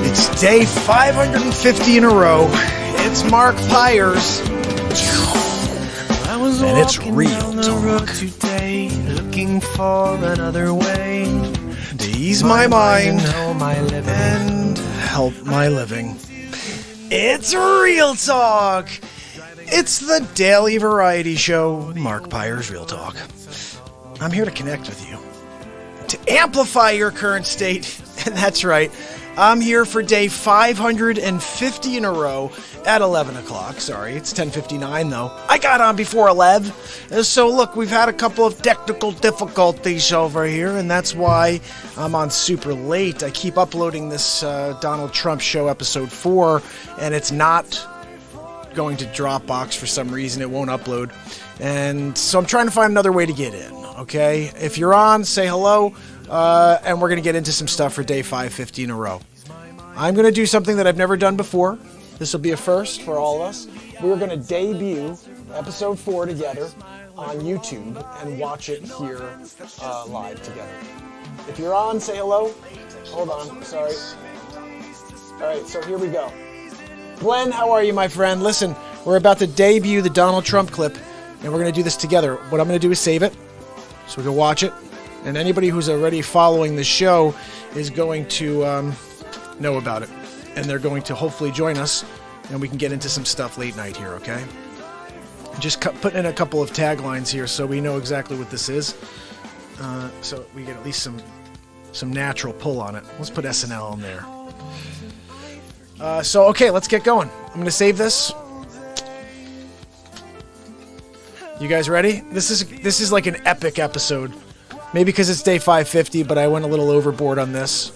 It's day 550 in a row. It's Mark Pyers. And it's real talk. Today, looking for another way to ease my mind and help my living. It's real talk. It's the daily variety show, Mark Pyers Real Talk. I'm here to connect with you, to amplify your current state, and that's right. I'm here for day 550 in a row at 11 o'clock. Sorry, it's 10:59 though. I got on before 11. So look, we've had a couple of technical difficulties over here, and that's why I'm on super late. I keep uploading this Donald Trump show episode 4, and it's not going to Dropbox for some reason. It won't upload. And so I'm trying to find another way to get in, okay? If you're on, say hello. And we're going to get into some stuff for day 550 in a row. I'm going to do something that I've never done before. This will be a first for all of us. We're going to debut episode 4 together on YouTube and watch it here live together. If you're on, say hello. Hold on, sorry. All right, so here we go. Glenn, how are you, my friend? Listen, we're about to debut the Donald Trump clip, and we're going to do this together. What I'm going to do is save it so we can watch it. And anybody who's already following the show is going to know about it. And they're going to hopefully join us, and we can get into some stuff late night here, okay? Just putting in a couple of taglines here so we know exactly what this is. So we get at least some natural pull on it. Let's put SNL in there. So, okay, let's get going. I'm going to save this. You guys ready? This is like an epic episode. Maybe because it's day 550, but I went a little overboard on this.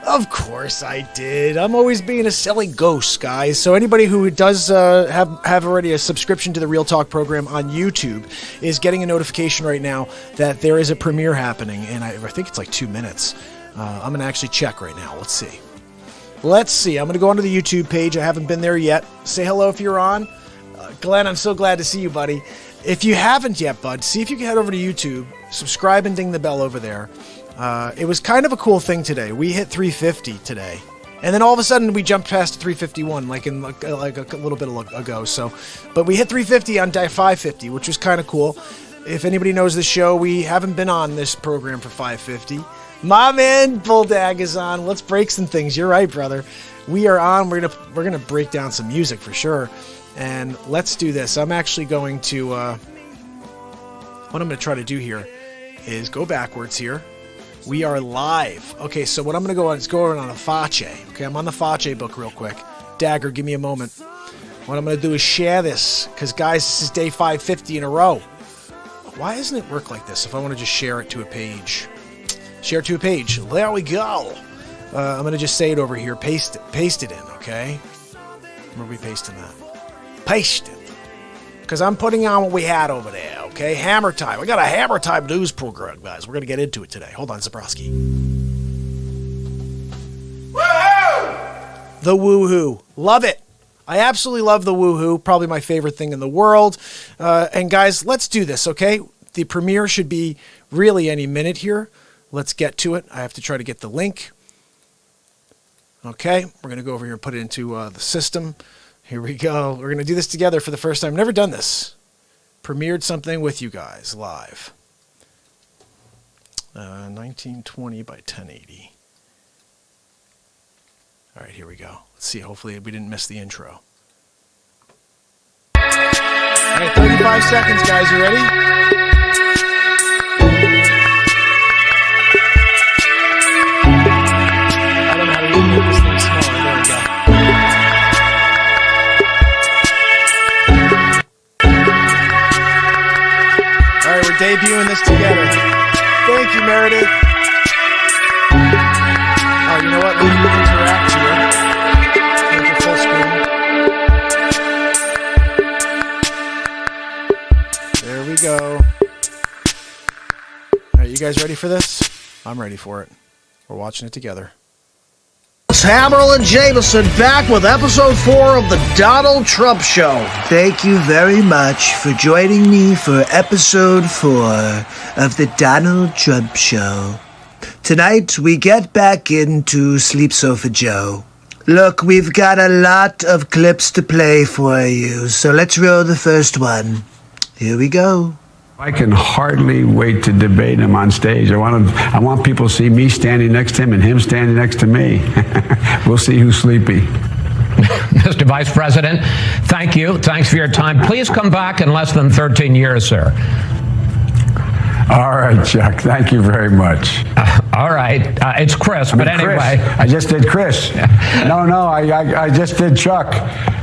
Of course I did. I'm always being a silly ghost, guys. So anybody who does have already a subscription to the Real Talk program on YouTube is getting a notification right now that there is a premiere happening, and I think it's like 2 minutes. I'm going to actually check right now. Let's see. I'm going to go onto the YouTube page. I haven't been there yet. Say hello if you're on. Glenn, I'm so glad to see you, buddy. If you haven't yet, bud, see if you can head over to YouTube, subscribe and ding the bell over there. It was kind of a cool thing today. We hit 350 today. And then all of a sudden we jumped past 351 like a little bit ago. So, but we hit 350 on day 550, which was kind of cool. If anybody knows the show, we haven't been on this program for 550. My man Bulldag is on. Let's break some things. You're right, brother. We are on. We're gonna break down some music for sure. And let's do this. I'm actually going to, what I'm going to try to do here is go backwards here. We are live. Okay, so what I'm going to go on is go on a Face. Okay, I'm on the Face book real quick. Dagger, give me a moment. What I'm going to do is share this, because guys, this is day 550 in a row. Why doesn't it work like this if I want to just share it to a page? Share it to a page. There we go. I'm going to just say it over here. Paste it in, okay? Where are we pasting that? Paste it. Because I'm putting on what we had over there, okay? Hammer Time. We got a Hammer Time news program, guys. We're going to get into it today. Hold on, Zabrowski. Woohoo! The woohoo. Love it. I absolutely love the woohoo. Probably my favorite thing in the world. And guys, let's do this, okay? The premiere should be really any minute here. Let's get to it. I have to try to get the link. Okay, we're going to go over here and put it into the system. Here we go. We're going to do this together for the first time. Never done this. Premiered something with you guys live. 1920 by 1080. All right, here we go. Let's see. Hopefully we didn't miss the intro. All right, 35 seconds, guys. You ready? I don't know how to even make this thing smaller. There we go. All right, we're debuting this together. Thank you, Meredith. Oh, you know what? Let me interact here. Make it full screen. There we go. All right, you guys ready for this? I'm ready for it. We're watching it together. It's Hamill and Jameson back with episode 4 of the Donald Trump Show. Thank you very much for joining me for episode 4 of the Donald Trump Show. Tonight, we get back into Sleep Sofa Joe. Look, we've got a lot of clips to play for you, so let's roll the first one. Here we go. I can hardly wait to debate him on stage. I want people to see me standing next to him and him standing next to me. We'll see who's sleepy. Mr. Vice President, thank you. Thanks for your time. Please come back in less than 13 years, sir. All right, Chuck. Thank you very much. All right. It's Chris, but anyway. Chris. I just did Chris. No, I just did Chuck.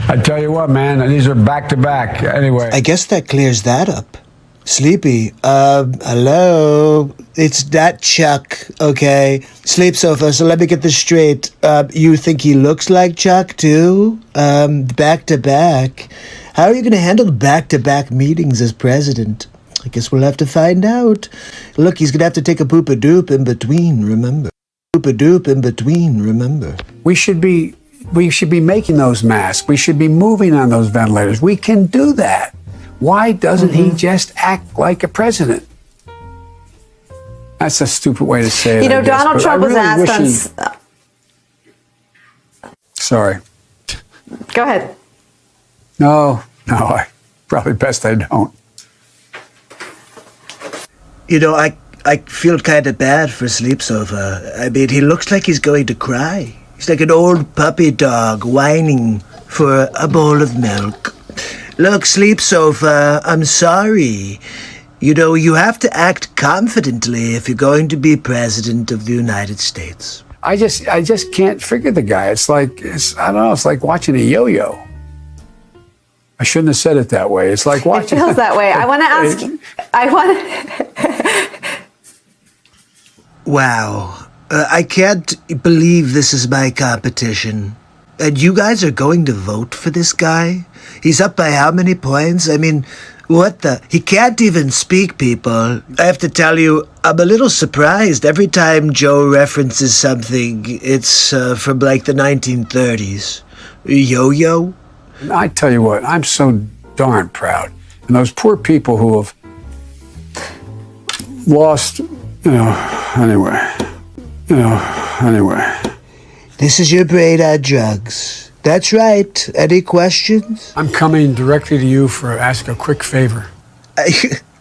I tell you what, man, these are back to back. Anyway. I guess that clears that up. Sleepy, hello, it's not Chuck, okay? Sleep Sofa, so let me get this straight. You think he looks like Chuck, too? Back-to-back. How are you going to handle the back-to-back meetings as president? I guess we'll have to find out. Look, he's going to have to take a poop-a-doop in between, remember? Poop-a-doop in between, remember? We should be making those masks. We should be moving on those ventilators. We can do that. Why doesn't he just act like a president? That's a stupid way to say it. You know, Donald Trump was asked on... Sorry. Go ahead. No, I probably best I don't. You know, I feel kind of bad for Sleep Sofa. I mean, he looks like he's going to cry. He's like an old puppy dog whining for a bowl of milk. Look, Sleep Sofa, I'm sorry. You know, you have to act confidently if you're going to be president of the United States. I just can't figure the guy. It's like watching a yo-yo. I shouldn't have said it that way. It's like watching... It feels that way. I want to ask... Wow. I can't believe this is my competition. And you guys are going to vote for this guy? He's up by how many points? I mean, what the... He can't even speak, people. I have to tell you, I'm a little surprised. Every time Joe references something, it's from like the 1930s. Yo-yo? I tell you what, I'm so darn proud. And those poor people who have lost, anyway. This is your brain on drugs. That's right. Any questions? I'm coming directly to you for ask a quick favor.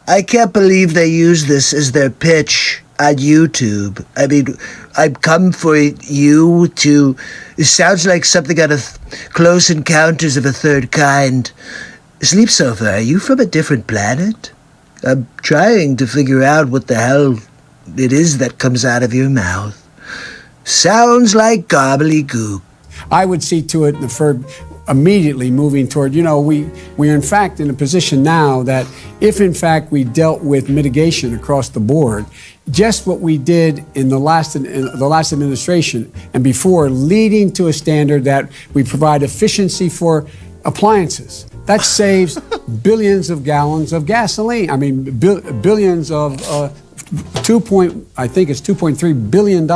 I can't believe they use this as their pitch on YouTube. I mean, I've come for you to... It sounds like something out of Close Encounters of a Third Kind. Sleep Sofa, are you from a different planet? I'm trying to figure out what the hell it is that comes out of your mouth. Sounds like gobbledygook. I would see to it immediately moving toward, we are in fact in a position now that if in fact we dealt with mitigation across the board, just what we did in the last administration and before, leading to a standard that we provide efficiency for appliances. That saves billions of gallons of gasoline. I mean, billions of $2.3 billion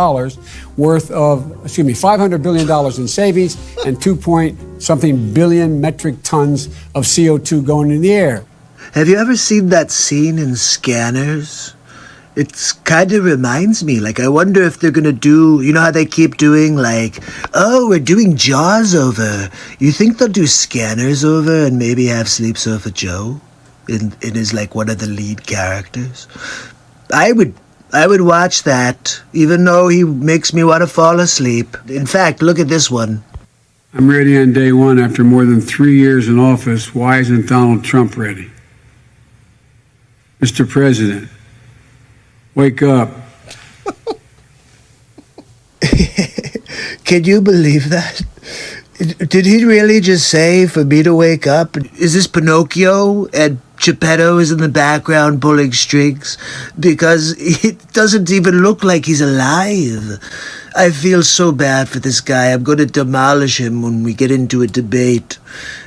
worth of, $500 billion in savings and 2-point-something billion metric tons of CO2 going in the air. Have you ever seen that scene in Scanners? It kind of reminds me, I wonder if they're going to do, you know how they keep doing, we're doing Jaws over. You think they'll do Scanners over and maybe have Sleep Sofa Joe in his, one of the lead characters? I would watch that, even though he makes me want to fall asleep. In fact, look at this one. I'm ready on day one after more than 3 years in office. Why isn't Donald Trump ready? Mr. President, wake up. Can you believe that? Did he really just say for me to wake up? Is this Pinocchio and Geppetto is in the background pulling strings? Because it doesn't even look like he's alive. I feel so bad for this guy. I'm going to demolish him when we get into a debate.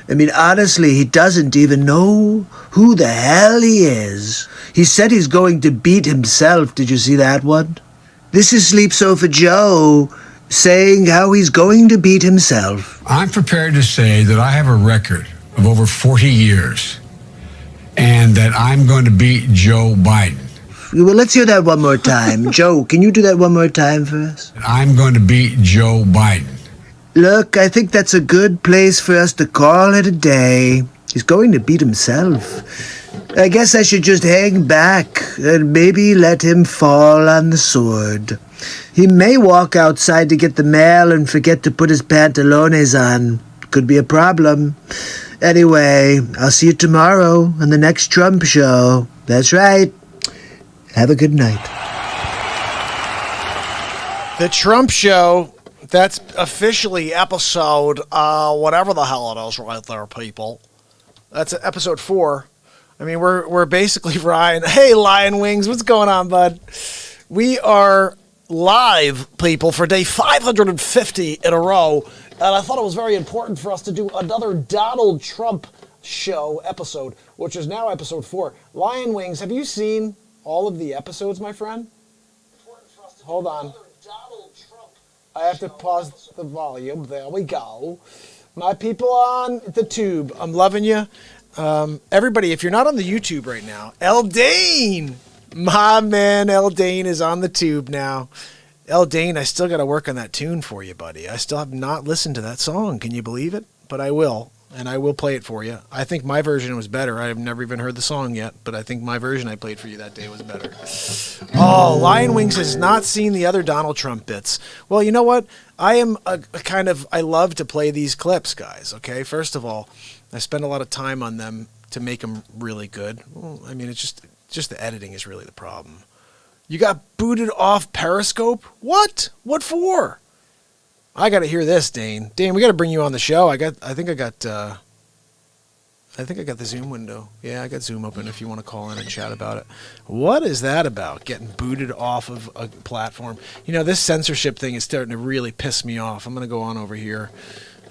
I mean, honestly, he doesn't even know who the hell he is. He said he's going to beat himself. Did you see that one? This is Sleep Sofa Joe saying how he's going to beat himself. I'm prepared to say that I have a record of over 40 years and that I'm going to beat Joe Biden. Well, let's hear that one more time. Joe, can you do that one more time for us? I'm going to beat Joe Biden. Look, I think that's a good place for us to call it a day. He's going to beat himself. I guess I should just hang back and maybe let him fall on the sword. He may walk outside to get the mail and forget to put his pantalones on. Could be a problem. Anyway, I'll see you tomorrow on the next Trump show. That's right. Have a good night. The Trump show, that's officially episode, whatever the hell it is right there, people. That's episode 4. I mean, we're basically Ryan. Hey, Lion Wings, what's going on, bud? We are live, people, for day 550 in a row. And I thought it was very important for us to do another Donald Trump show episode, which is now episode 4. Lion Wings, have you seen all of the episodes, my friend? Hold on. I have to pause the volume. There we go. My people on the tube, I'm loving you. Everybody, if you're not on the YouTube right now, Eldane, my man Eldane is on the tube now. Eldane, I still got to work on that tune for you, buddy. I still have not listened to that song. Can you believe it? But I will, and I will play it for you. I think my version was better. I have never even heard the song yet, but I think my version I played for you that day was better. Oh, Lion Wings has not seen the other Donald Trump bits. Well, you know what? I am I love to play these clips, guys, okay? First of all, I spend a lot of time on them to make them really good. Well, I mean, it's just the editing is really the problem. You got booted off Periscope? What? What for? I got to hear this, Dane. Dane, we got to bring you on the show. I think I got the Zoom window. Yeah, I got Zoom open if you want to call in and chat about it. What is that about, getting booted off of a platform? You know, this censorship thing is starting to really piss me off. I'm going to go on over here,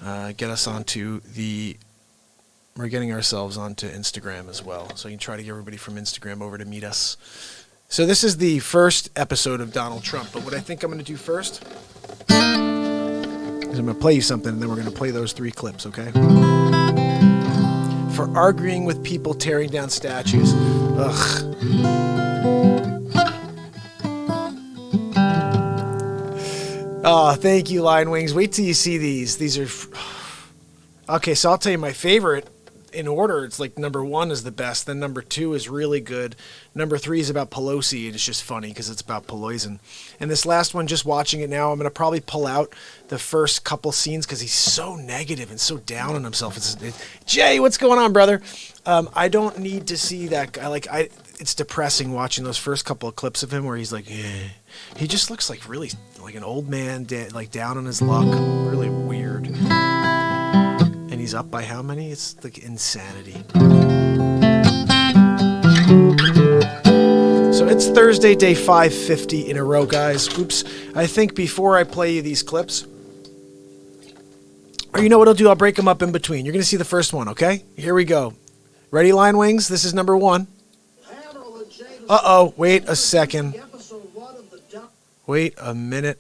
get us onto we're getting ourselves onto Instagram as well. So you can try to get everybody from Instagram over to meet us. So this is the first episode of Donald Trump. But what I think I'm going to do first is I'm going to play you something, and then we're going to play those 3 clips, okay? For arguing with people tearing down statues. Ugh. Oh, thank you, Lion Wings. Wait till you see these. These are... Okay, so I'll tell you my favorite in order. It's like number 1 is the best. Then number 2 is really good. Number 3 is about Pelosi, and it's just funny because it's about Pelosi. And this last one, just watching it now, I'm going to probably pull out the first couple scenes because he's so negative and so down on himself. Jay, what's going on, brother? I don't need to see that guy. It's depressing watching those first couple of clips of him where he's like, eh. He just looks like really like an old man, like down on his luck. Really weird. And he's up by how many? It's like insanity. So it's Thursday, day 550 in a row, guys. Oops. I think before I play you these clips, or you know what I'll do? I'll break them up in between. You're going to see the first one, okay? Here we go. Ready, Lion Wings? This is number 1. Uh-oh. Wait a second. Wait a minute.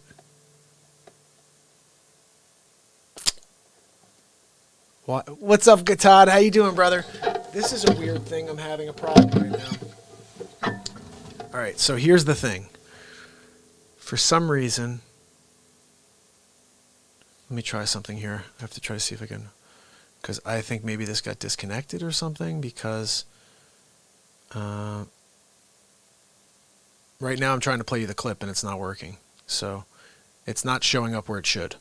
What's up, Gatad? How you doing, brother? This is a weird thing. I'm having a problem right now. All right, so here's the thing. For some reason, let me try something here. I have to try to see if I can, because I think maybe this got disconnected or something, because right now I'm trying to play you the clip and it's not working. So it's not showing up where it should.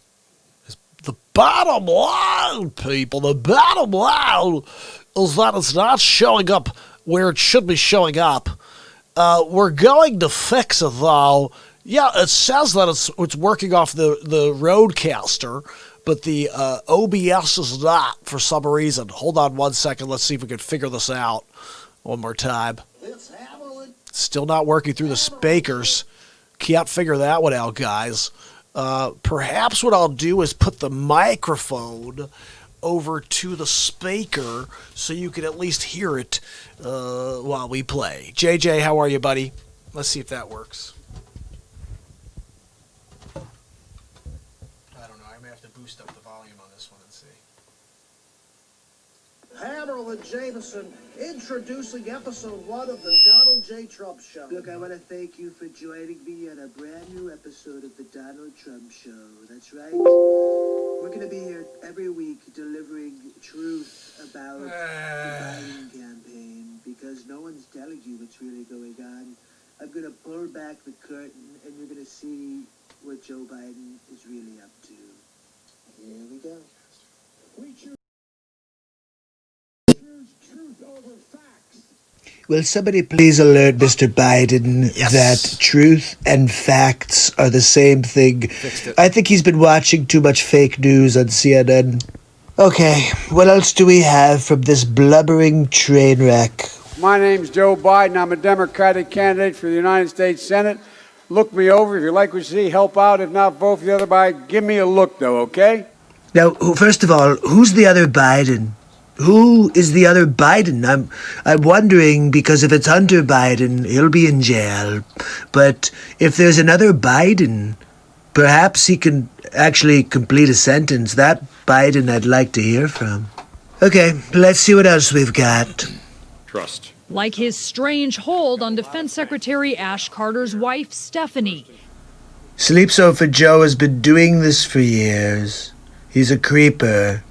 The bottom line, people, the bottom line is that it's not showing up where it should be showing up. We're going to fix it, though. Yeah, it says that it's working off the Rodecaster, but the OBS is not for some reason. Hold on 1 second. Let's see if we can figure this out one more time. Still not working through the speakers. Can't figure that one out, guys. Perhaps what I'll do is put the microphone over to the speaker so you can at least hear it while we play. JJ, how are you, buddy? Let's see if that works. boost up the volume on this one and see. Hammerl and Jameson introducing episode 1 of the Donald J. Trump Show. Look, I want to thank you for joining me on a brand new episode of the Donald Trump Show. That's right. We're going to be here every week delivering truth about the Biden campaign because no one's telling you what's really going on. I'm going to pull back the curtain and you're going to see what Joe Biden is really up to. Here we go. We choose truth over facts. Will somebody please alert Mr. Biden that truth and facts are the same thing? I think he's been watching too much fake news on CNN. Okay, what else do we have from this blubbering train wreck? My name's Joe Biden. I'm a Democratic candidate for the United States Senate. Look me over. If you like what you see, help out. If not, vote for the other Biden. Give me a look, though, okay? Now, first of all, who's the other Biden? Who is the other Biden? I'm wondering because if it's Hunter Biden, he'll be in jail. But if there's another Biden, perhaps he can actually complete a sentence. That Biden I'd like to hear from. Okay, let's see what else we've got. Trust. Like his strange hold on Defense Secretary Ash Carter's wife, Stephanie. Sleep Sofa Joe has been doing this for years. He's a creeper.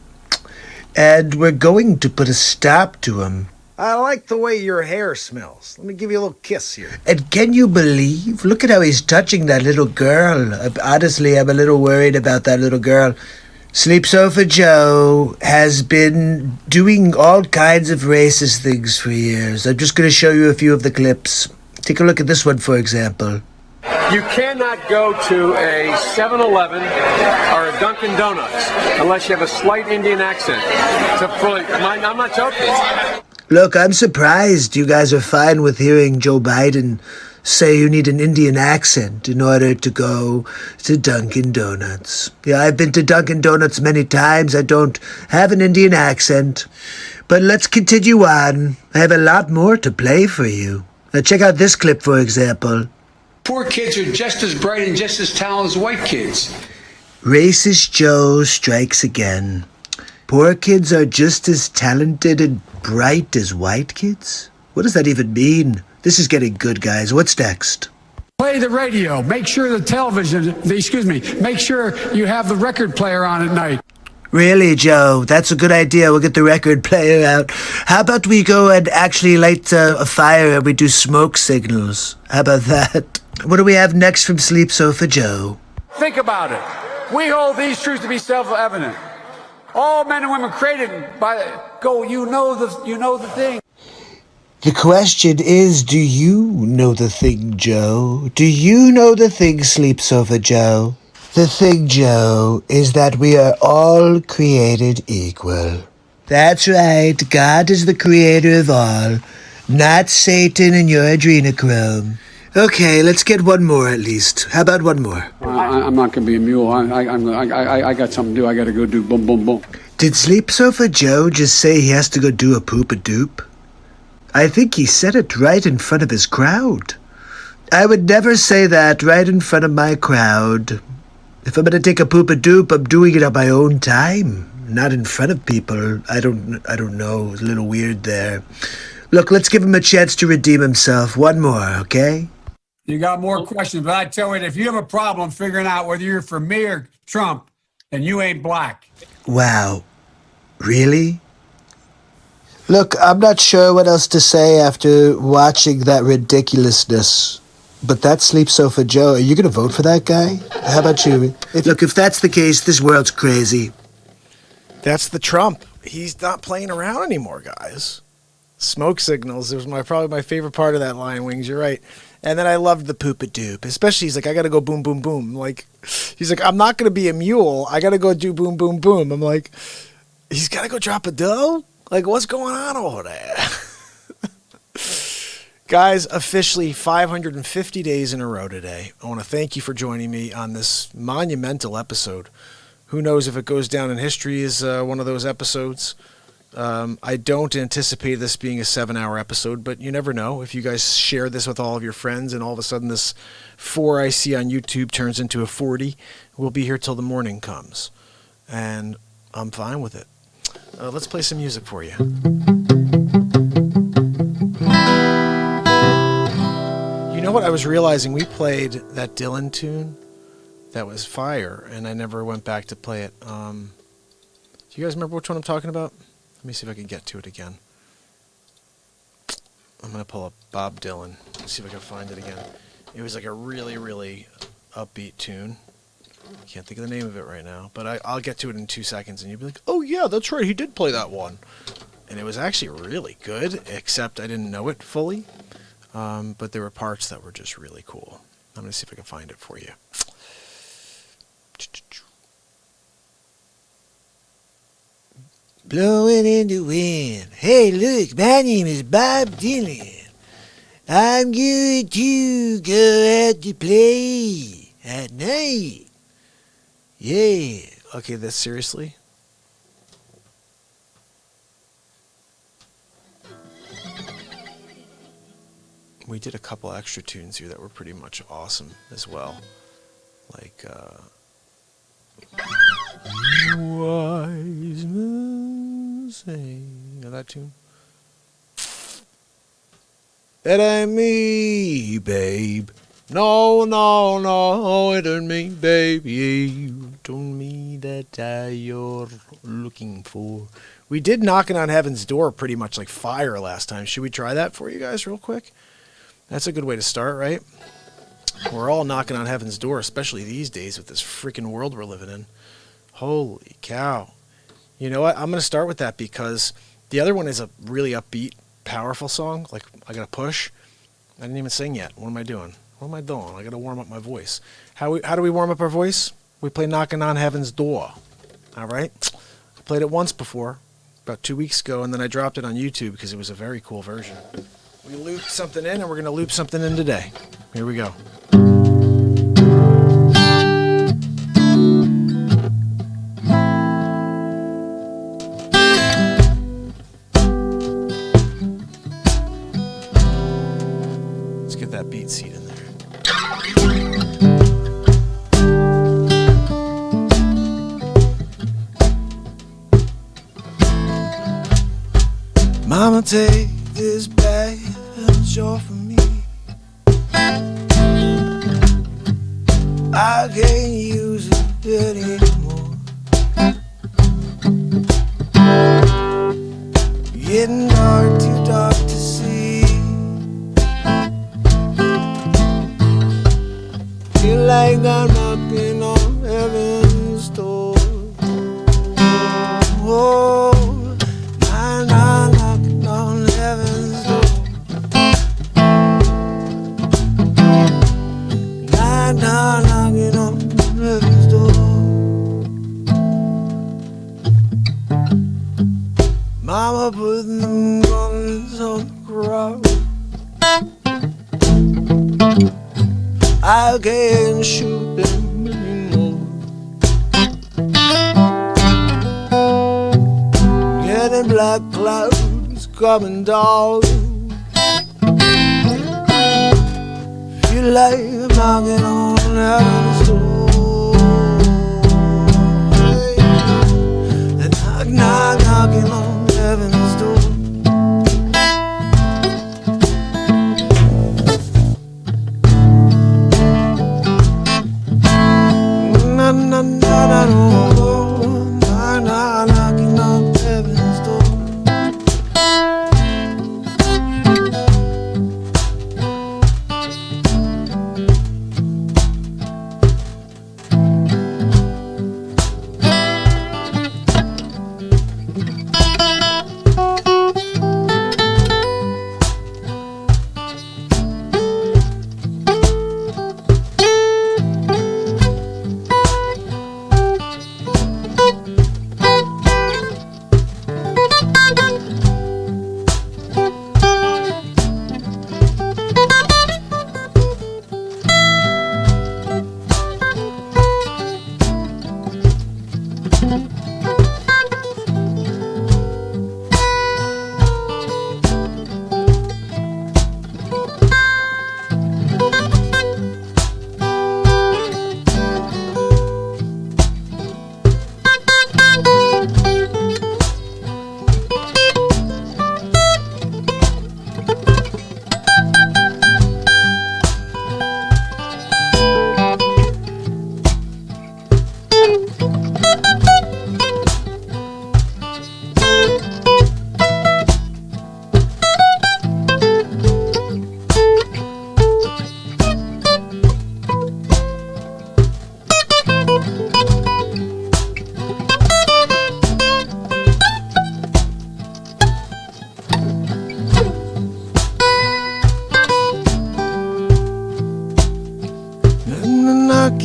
And we're going to put a stop to him. I like the way your hair smells. Let me give you a little kiss here. And can you believe? Look at how he's touching that little girl. Honestly, I'm a little worried about that little girl. Sleep Sofa Joe has been doing all kinds of racist things for years. I'm just going to show you a few of the clips. Take a look at this one, for example. You cannot go to a 7-Eleven or a Dunkin' Donuts unless you have a slight Indian accent. I'm not joking. Look, I'm surprised you guys are fine with hearing Joe Biden say you need an Indian accent in order to go to Dunkin' Donuts. Yeah, I've been to Dunkin' Donuts many times. I don't have an Indian accent. But let's continue on. I have a lot more to play for you. Now check out this clip, for example. Poor kids are just as bright and just as talented as white kids. Racist Joe strikes again. Poor kids are just as talented and bright as white kids? What does that even mean? This is getting good, guys. What's next? Play the radio. Make sure make sure you have the record player on at night. Really, Joe? That's a good idea. We'll get the record player out. How about we go and actually light a fire and we do smoke signals? How about that? What do we have next from Sleep Sofa Joe? Think about it. We hold these truths to be self-evident. All men and women created you know the thing. The question is, do you know the thing, Joe? Do you know the thing, Sleep Sofa Joe? The thing, Joe, is that we are all created equal. That's right. God is the creator of all, not Satan and your adrenochrome. Okay, let's get one more at least. How about one more? I'm not going to be a mule. I got something to do. I got to go do boom, boom, boom. Did Sleep Sofa Joe just say he has to go do a poop-a-doop? I think he said it right in front of his crowd. I would never say that right in front of my crowd. If I'm going to take a poop-a-doop, I'm doing it on my own time, not in front of people. I don't know. It's a little weird there. Look, let's give him a chance to redeem himself. One more, okay? You got more questions, but I tell you, if you have a problem figuring out whether you're for me or Trump, then you ain't black. Wow. Really? Look, I'm not sure what else to say after watching that ridiculousness. But that's Sleep Sofa Joe. Are you going to vote for that guy? How about you? Look, if that's the case, this world's crazy. That's the Trump. He's not playing around anymore, guys. Smoke signals. It was probably my favorite part of that line, Wings. You're right. And then I loved the poop-a-doop. Especially, he's like, I got to go boom, boom, boom. Like, he's like, I'm not going to be a mule. I got to go do boom, boom, boom. I'm like, he's got to go drop a dough? Like, what's going on over there? Guys, officially 550 days in a row today. I want to thank you for joining me on this monumental episode. Who knows if it goes down in history as one of those episodes. I don't anticipate this being a 7-hour episode, but you never know. If you guys share this with all of your friends and all of a sudden this 4 I see on YouTube turns into a 40, we'll be here till the morning comes. and I'm fine with it. Let's play some music for you. You know what? I was realizing we played that Dylan tune that was fire, and I never went back to play it. Do you guys remember which one I'm talking about? Let me see if I can get to it again. I'm going to pull up Bob Dylan. See if I can find it again. It was like a really, really upbeat tune. I can't think of the name of it right now, but I'll get to it in 2 seconds, and you'll be like, oh yeah, that's right, he did play that one. And it was actually really good, except I didn't know it fully. But there were parts that were just really cool. I'm going to see if I can find it for you. Blowing in the wind. Hey, look, my name is Bob Dylan. I'm going to go out to play at night. Yeah. Okay, this seriously? We did a couple extra tunes here that were pretty much awesome as well. Like, wise men say, you know that tune? It ain't me, babe. No, no, no, it ain't me, baby. You told me that you're looking for. We did Knocking on Heaven's Door pretty much like fire last time. Should we try that for you guys real quick? That's a good way to start, right? We're all knocking on heaven's door, especially these days with this freaking world we're living in. Holy cow. You know what? I'm going to start with that because the other one is a really upbeat, powerful song. Like, I got to push. I didn't even sing yet. What am I doing? What am I doing? I got to warm up my voice. How do we warm up our voice? We play Knocking on Heaven's Door. All right? I played it once before, about 2 weeks ago, and then I dropped it on YouTube because it was a very cool version. We looped something in, and we're going to loop something in today. Here we go. Let's get that BeatSeat in there. Mama, take this bag off of me. I can't use it anymore. Getting hard, too dark to see. Feel like I'm knocking on heaven's door. Oh, I'm knocking on heaven's door. Knocking on heaven's door. Mama put them guns on the ground. I can't shoot them anymore. Getting black clouds coming down. Feel like I'm knocking on heaven's door. Hey, and knocking on heaven's door. Na na na na na na, knocking on heaven's door.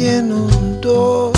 knocking on the door.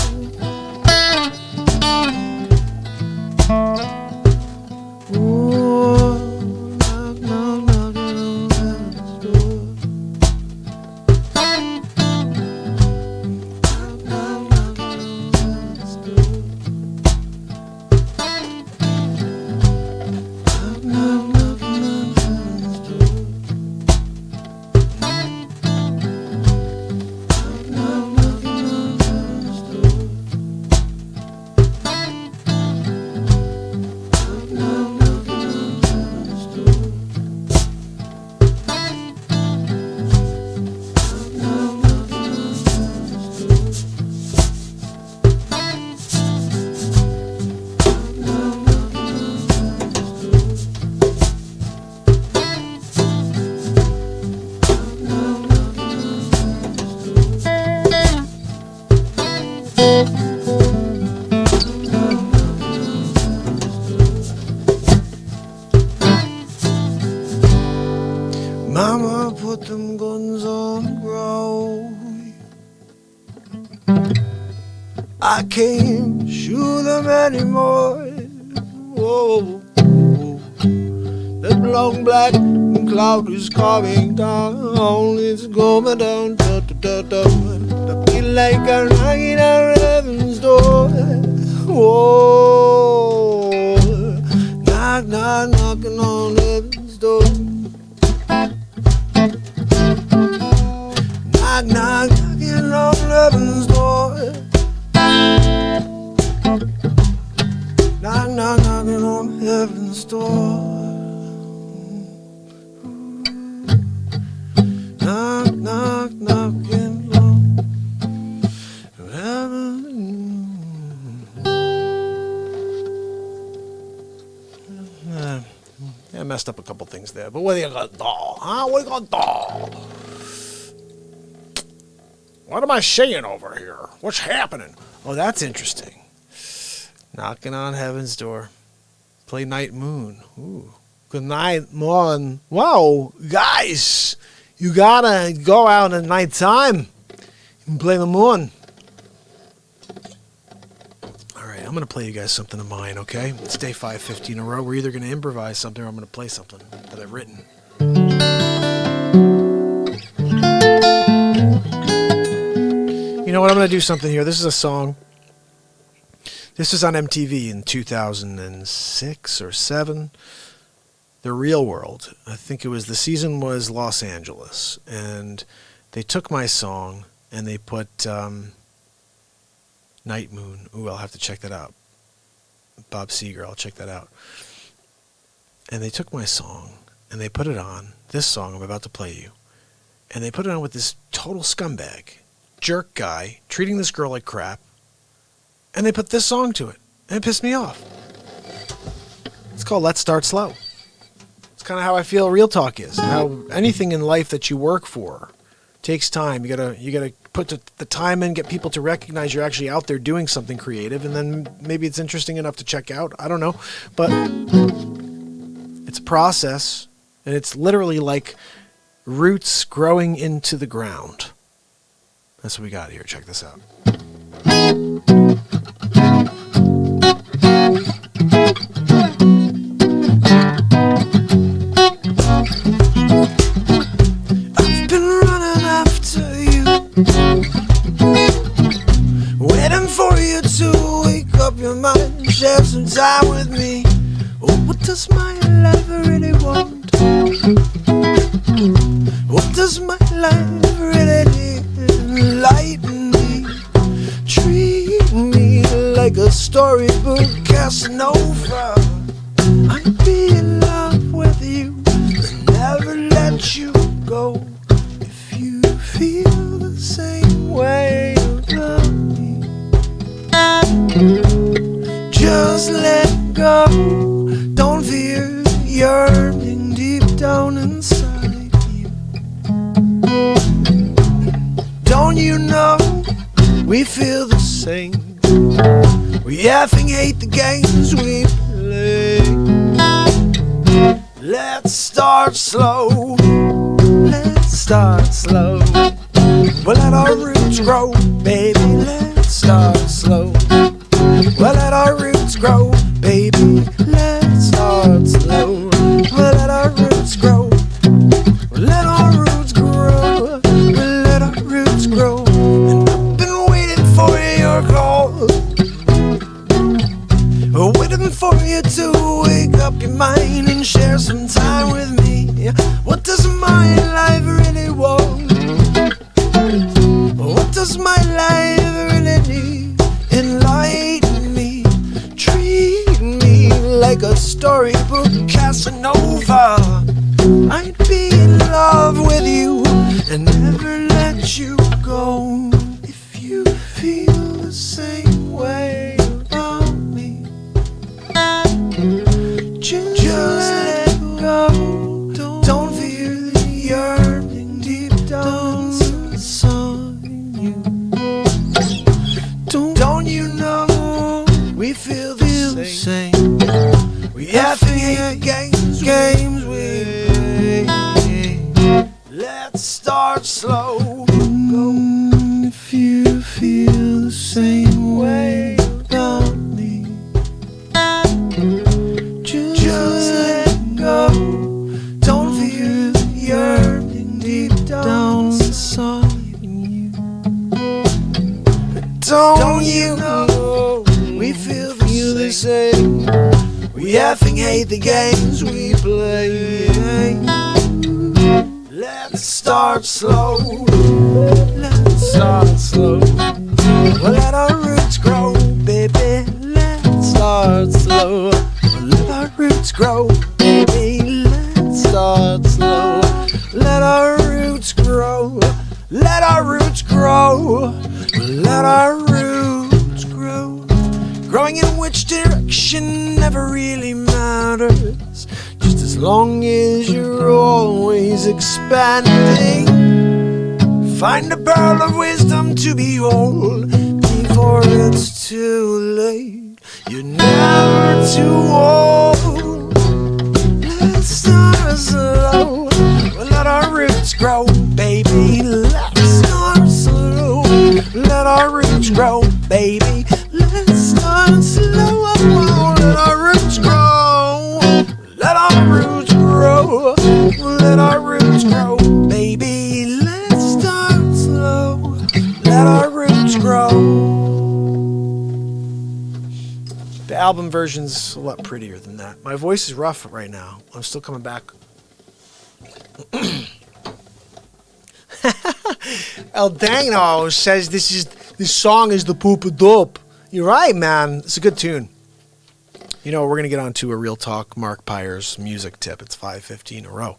Mama put them guns on the ground. I can't shoot them anymore. Whoa, that long black cloud is coming down. It's coming down. Da, da, da, da. I feel like I'm knocking on heaven's door. Whoa, knock, knock, knocking on heaven's door. Knock, knock, knocking on heaven's door. Knock, knock, knocking on heaven's door. Knock, knock, knocking on heaven. I messed up a couple things there, but what do you got, doll? Huh? What do you got, doll? What am I saying over here? What's happening? Oh, that's interesting. Knocking on heaven's door. Play Night Moon. Ooh. Good night, Moon. Wow, guys, you gotta go out at night time and play the moon. All right, I'm gonna play you guys something of mine, okay? It's day 550 in a row. We're either gonna improvise something or I'm gonna play something that I've written. You know what? I'm going to do something here. This is a song. This was on MTV in 2006 or 7. The Real World. I think it was, the season was Los Angeles. And they took my song and they put Night Moon. Ooh, I'll have to check that out. Bob Seger, I'll check that out. And they took my song and they put it on, this song I'm about to play you. And they put it on with this total scumbag, jerk guy, treating this girl like crap. And they put this song to it. And it pissed me off. It's called Let's Start Slow. It's kind of how I feel Real Talk is. How anything in life that you work for takes time. You gotta put the time in, get people to recognize you're actually out there doing something creative, and then maybe it's interesting enough to check out. I don't know. But it's a process, and it's literally like roots growing into the ground. That's what we got here. Check this out. I've been running after you, waiting for you to wake up your mind and share some time with me. Oh, what does my life really want? What does my life really need? Enlighten me, treat me like a storybook Casanova. I'd be in love with you and never let you go. If you feel the same way about me, just let go. Don't fear the yearning deep down inside you. Don't you know we feel the same? We effing hate the games we play. Let's start slow. Let's start slow. We'll let our roots grow, baby. What does my life really want? What does my life really need? Enlighten me, treat me like a storybook Casanova. I'd be in love with you and never let you go. If you feel the same way about me, just let go. Don't fear the yearning deep down inside you. Don't you know we feel the same? We have to games with. Let's start slow. If you feel the same way about me, just let go. Don't fear the yearning deep down inside you. Don't you know we feel the same? We effing hate the games we play. Let's start slow. Let's start slow. We'll let our roots grow, baby. Let's start slow. We'll let our roots grow, baby. Let's start slow. Let our roots grow. Let our roots grow. We'll let our roots grow. Growing in which direction never really matters, just as long as you're always expanding. Find a pearl of wisdom to behold before it's too late. You're never too old. Let's start slow. We'll let our roots grow, baby. Let's start slow. Let our roots grow, baby. Let's start slow. Let our roots grow. Let our roots grow. Let our roots grow, baby. Let's start slow. Let our roots grow. The album version's a lot prettier than that. My voice is rough right now. I'm still coming back. El Dano says this song is the poop a dope. You're right, man. It's a good tune. You know, we're going to get on to a Real Talk Mark Pyers music tip. It's 5:15 in a row.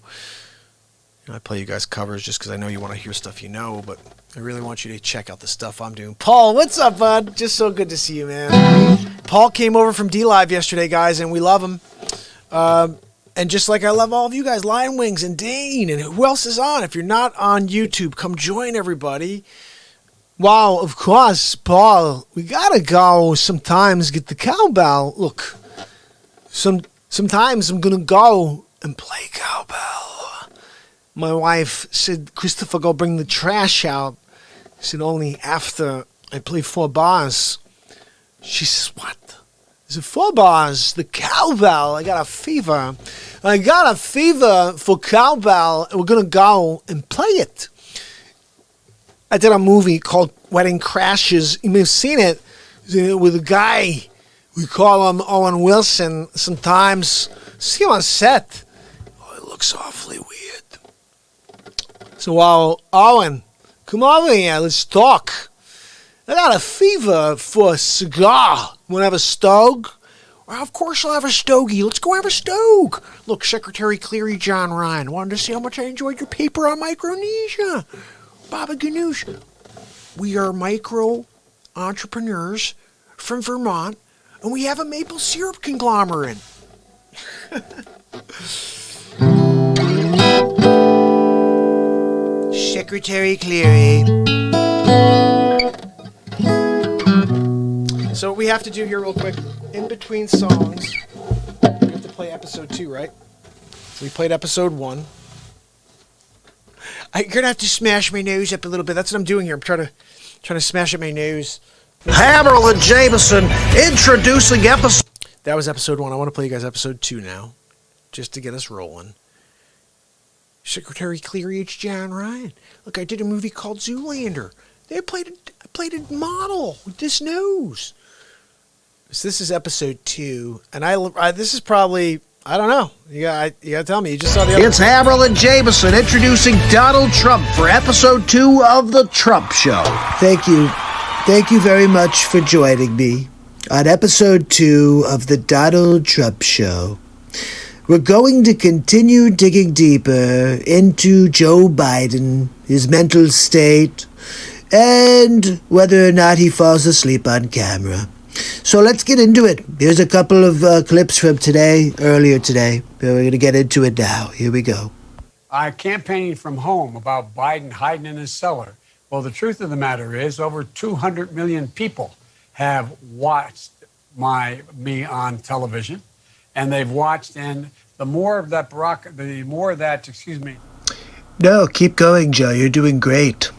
You know, I play you guys covers just because I know you want to hear stuff you know, but I really want you to check out the stuff I'm doing. Paul, what's up, bud? Just so good to see you, man. Paul came over from D-Live yesterday, guys, and we love him. And just like I love all of you guys, Lion Wings and Dane, and who else is on? If you're not on YouTube, come join everybody. Wow, of course, Paul, we gotta go sometimes get the cowbell. Look, sometimes I'm gonna go and play cowbell. My wife said, Christopher, go bring the trash out. I said, only after I play 4 bars. She says, what? I said, 4 bars, the cowbell. I got a fever. I got a fever for cowbell, and we're gonna go and play it. I did a movie called Wedding Crashes. You may have seen it with a guy. We call him Owen Wilson. Sometimes see him on set. Oh, it looks awfully weird. So, Owen, come over here. Let's talk. I got a fever for a cigar. Want to have a stogue? Well, of course I'll have a stogie. Let's go have a stogue. Look, Secretary Cleary, John Ryan. Wanted to see how much I enjoyed your paper on Micronesia. Baba Ganoush. We are micro entrepreneurs from Vermont, and we have a maple syrup conglomerate. Secretary Cleary. So what we have to do here real quick, in between songs, we have to play episode 2, right? So we played episode 1. You're gonna have to smash my nose up a little bit. That's what I'm doing here. I'm trying to smash up my nose. Hammerlin Jameson introducing episode. That was episode 1. I want to play you guys episode 2 now, just to get us rolling. Secretary Cleary, it's John Ryan. Look, I did a movie called Zoolander. I played a model with this nose. So this is episode 2, and this is probably I don't know. You gotta tell me. You just saw the other It's Haverl and Jameson introducing Donald Trump for episode 2 of The Trump Show. Thank you. Thank you very much for joining me on episode 2 of The Donald Trump Show. We're going to continue digging deeper into Joe Biden, his mental state, and whether or not he falls asleep on camera. So let's get into it. Here's a couple of clips from earlier today. We're going to get into it now. Here we go. Campaigning from home about Biden hiding in his cellar. Well, the truth of the matter is over 200 million people have watched me on television, and they've watched, and the more of that, No, keep going, Joe. You're doing great.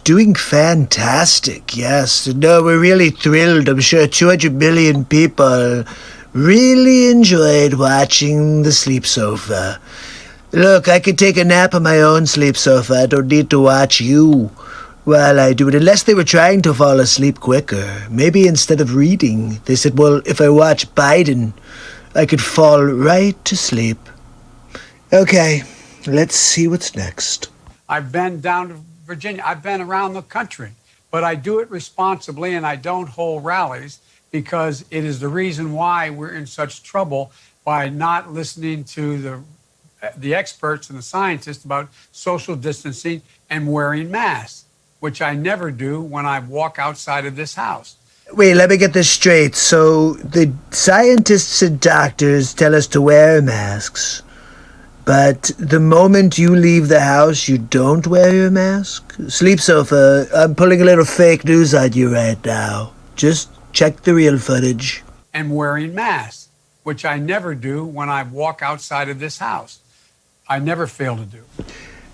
Doing fantastic, yes. No, we're really thrilled. I'm sure 200 million people really enjoyed watching the sleep sofa. Look, I could take a nap on my own sleep sofa. I don't need to watch you while I do it, unless they were trying to fall asleep quicker. Maybe instead of reading, they said, well, if I watch Biden, I could fall right to sleep. Okay, let's see what's next. I've been down to Virginia. I've been around the country, but I do it responsibly, and I don't hold rallies because it is the reason why we're in such trouble by not listening to the experts and the scientists about social distancing and wearing masks, which I never do when I walk outside of this house. Wait, let me get this straight. So the scientists and doctors tell us to wear masks, but the moment you leave the house, you don't wear your mask? Sleep sofa, I'm pulling a little fake news on you right now. Just check the real footage. And wearing masks, which I never do when I walk outside of this house. I never fail to do.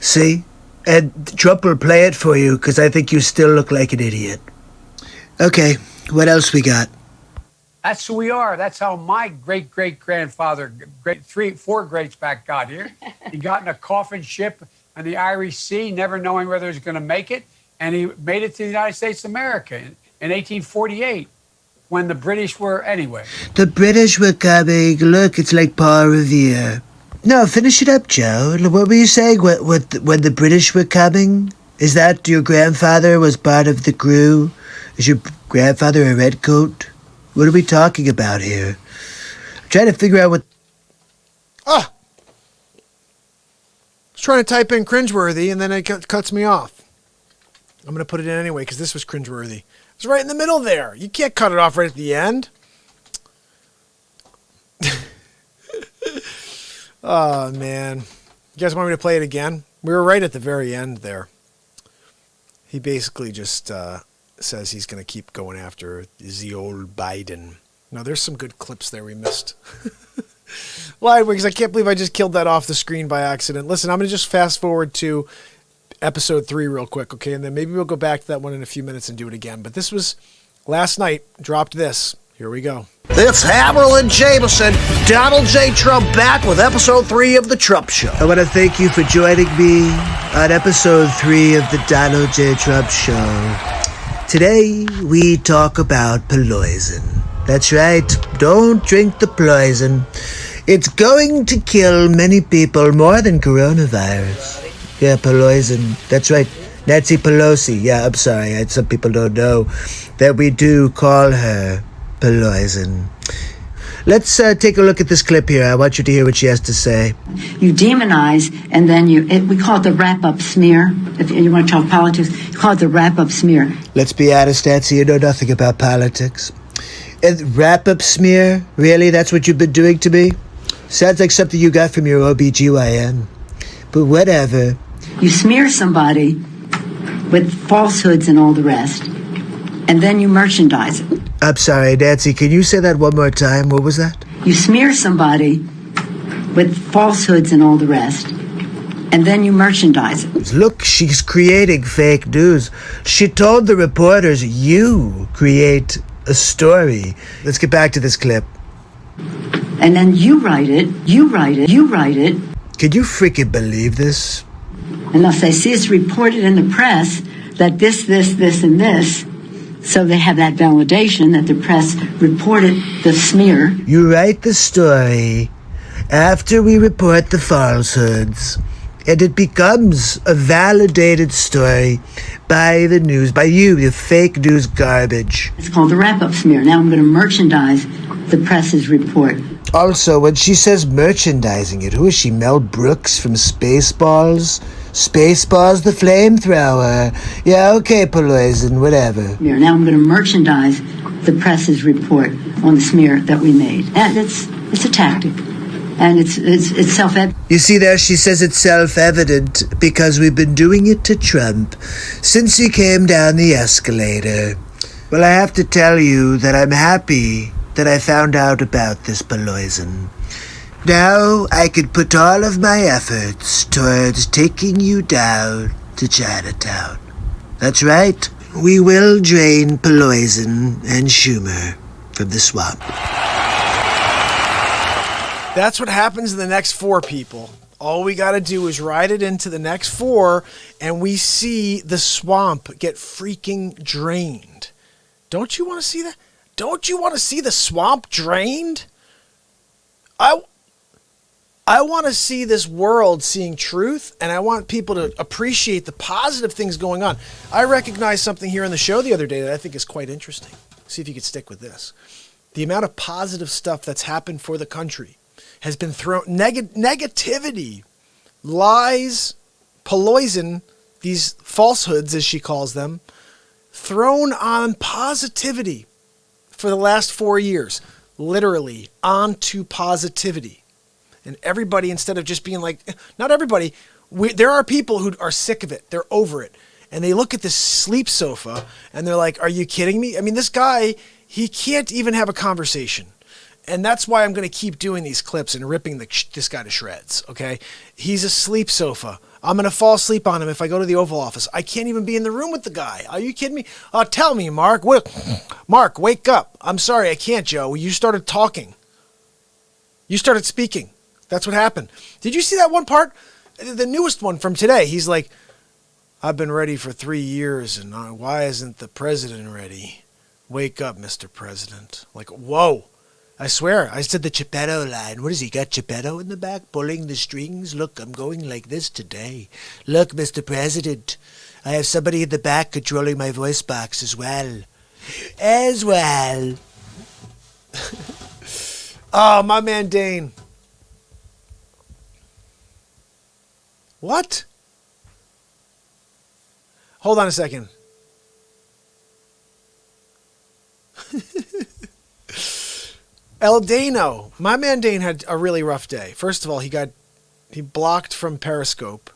See? And Trump will play it for you because I think you still look like an idiot. Okay, what else we got? That's who we are. That's how my great-great-grandfather, four greats back got here. He got in a coffin ship on the Irish Sea, never knowing whether he was going to make it, and he made it to the United States of America in 1848 when the British were, anyway. The British were coming. Look, it's like Paul Revere. No, finish it up, Joe. What were you saying? When the British were coming? Is that your grandfather was part of the crew? Is your grandfather a redcoat? What are we talking about here? I'm trying to figure out what... I was trying to type in cringeworthy, and then it cuts me off. I'm going to put it in anyway, because this was cringeworthy. It's right in the middle there. You can't cut it off right at the end. Oh, man. You guys want me to play it again? We were right at the very end there. He basically just says he's going to keep going after the old Biden. No, there's some good clips there we missed. Lied, because I can't believe I just killed that off the screen by accident. Listen, I'm going to just fast forward to episode 3 real quick, okay? And then maybe we'll go back to that one in a few minutes and do it again. But this was last night. Dropped this. Here we go. It's Haverl and Jameson. Donald J. Trump back with episode 3 of The Trump Show. I want to thank you for joining me on episode 3 of The Donald J. Trump Show. Today, we talk about poison. That's right. Don't drink the poison. It's going to kill many people more than coronavirus. Yeah, poison. That's right. Nancy Pelosi. Yeah, I'm sorry. Some people don't know that we do call her poison. Let's take a look at this clip here. I want you to hear what she has to say. You demonize, and then we call it the wrap-up smear. If you want to talk politics, you call it the wrap-up smear. Let's be honest, Nancy, you know nothing about politics. And wrap-up smear? Really? That's what you've been doing to me? Sounds like something you got from your OBGYN. But whatever. You smear somebody with falsehoods and all the rest, and then you merchandise it. I'm sorry, Nancy, can you say that one more time? What was that? You smear somebody with falsehoods and all the rest, and then you merchandise it. Look, she's creating fake news. She told the reporters, you create a story. Let's get back to this clip. And then you write it. Can you freaking believe this? Unless they see it's reported in the press that this, and this, so they have that validation that the press reported the smear. You write the story, after we report the falsehoods. And it becomes a validated story by the news, by you, the fake news garbage. It's called the wrap-up smear. Now I'm going to merchandise the press's report. Also, when she says merchandising it, who is she, Mel Brooks from Spaceballs? Spaceballs the flamethrower. Yeah, okay, Pelosi, whatever. Now I'm going to merchandise the press's report on the smear that we made. And it's a tactic. And it's self-evident. You see there, she says it's self-evident because we've been doing it to Trump since he came down the escalator. Well, I have to tell you that I'm happy that I found out about this, Pelosi. Now I could put all of my efforts towards taking you down to Chinatown. That's right. We will drain Pelosi and Schumer from the swamp. That's what happens in the next 4, people. All we got to do is ride it into the next 4, and we see the swamp get freaking drained. Don't you want to see that? Don't you want to see the swamp drained? I want to see this world seeing truth, and I want people to appreciate the positive things going on. I recognized something here on the show the other day that I think is quite interesting. See if you could stick with this. The amount of positive stuff that's happened for the country has been thrown, negativity, lies, poison, these falsehoods, as she calls them, thrown on positivity for the last 4 years, literally onto positivity. And everybody, instead of just being like, not everybody, there are people who are sick of it. They're over it. And they look at this sleep sofa and they're like, are you kidding me? I mean, this guy, he can't even have a conversation. And that's why I'm going to keep doing these clips and ripping this guy to shreds, okay? He's a sleep sofa. I'm going to fall asleep on him if I go to the Oval Office. I can't even be in the room with the guy. Are you kidding me? Tell me, Mark. Mark, wake up. I'm sorry, I can't, Joe. You started talking. You started speaking. That's what happened. Did you see that one part? The newest one from today. He's like, I've been ready for 3 years, and why isn't the president ready? Wake up, Mr. President. Like, whoa. I swear, I said the Geppetto line. What has he got, Geppetto in the back, pulling the strings? Look, I'm going like this today. Look, Mr. President, I have somebody in the back controlling my voice box as well. Oh, my man Dane. What? Hold on a second. El Dano. My man Dane had a really rough day. First of all, he blocked from Periscope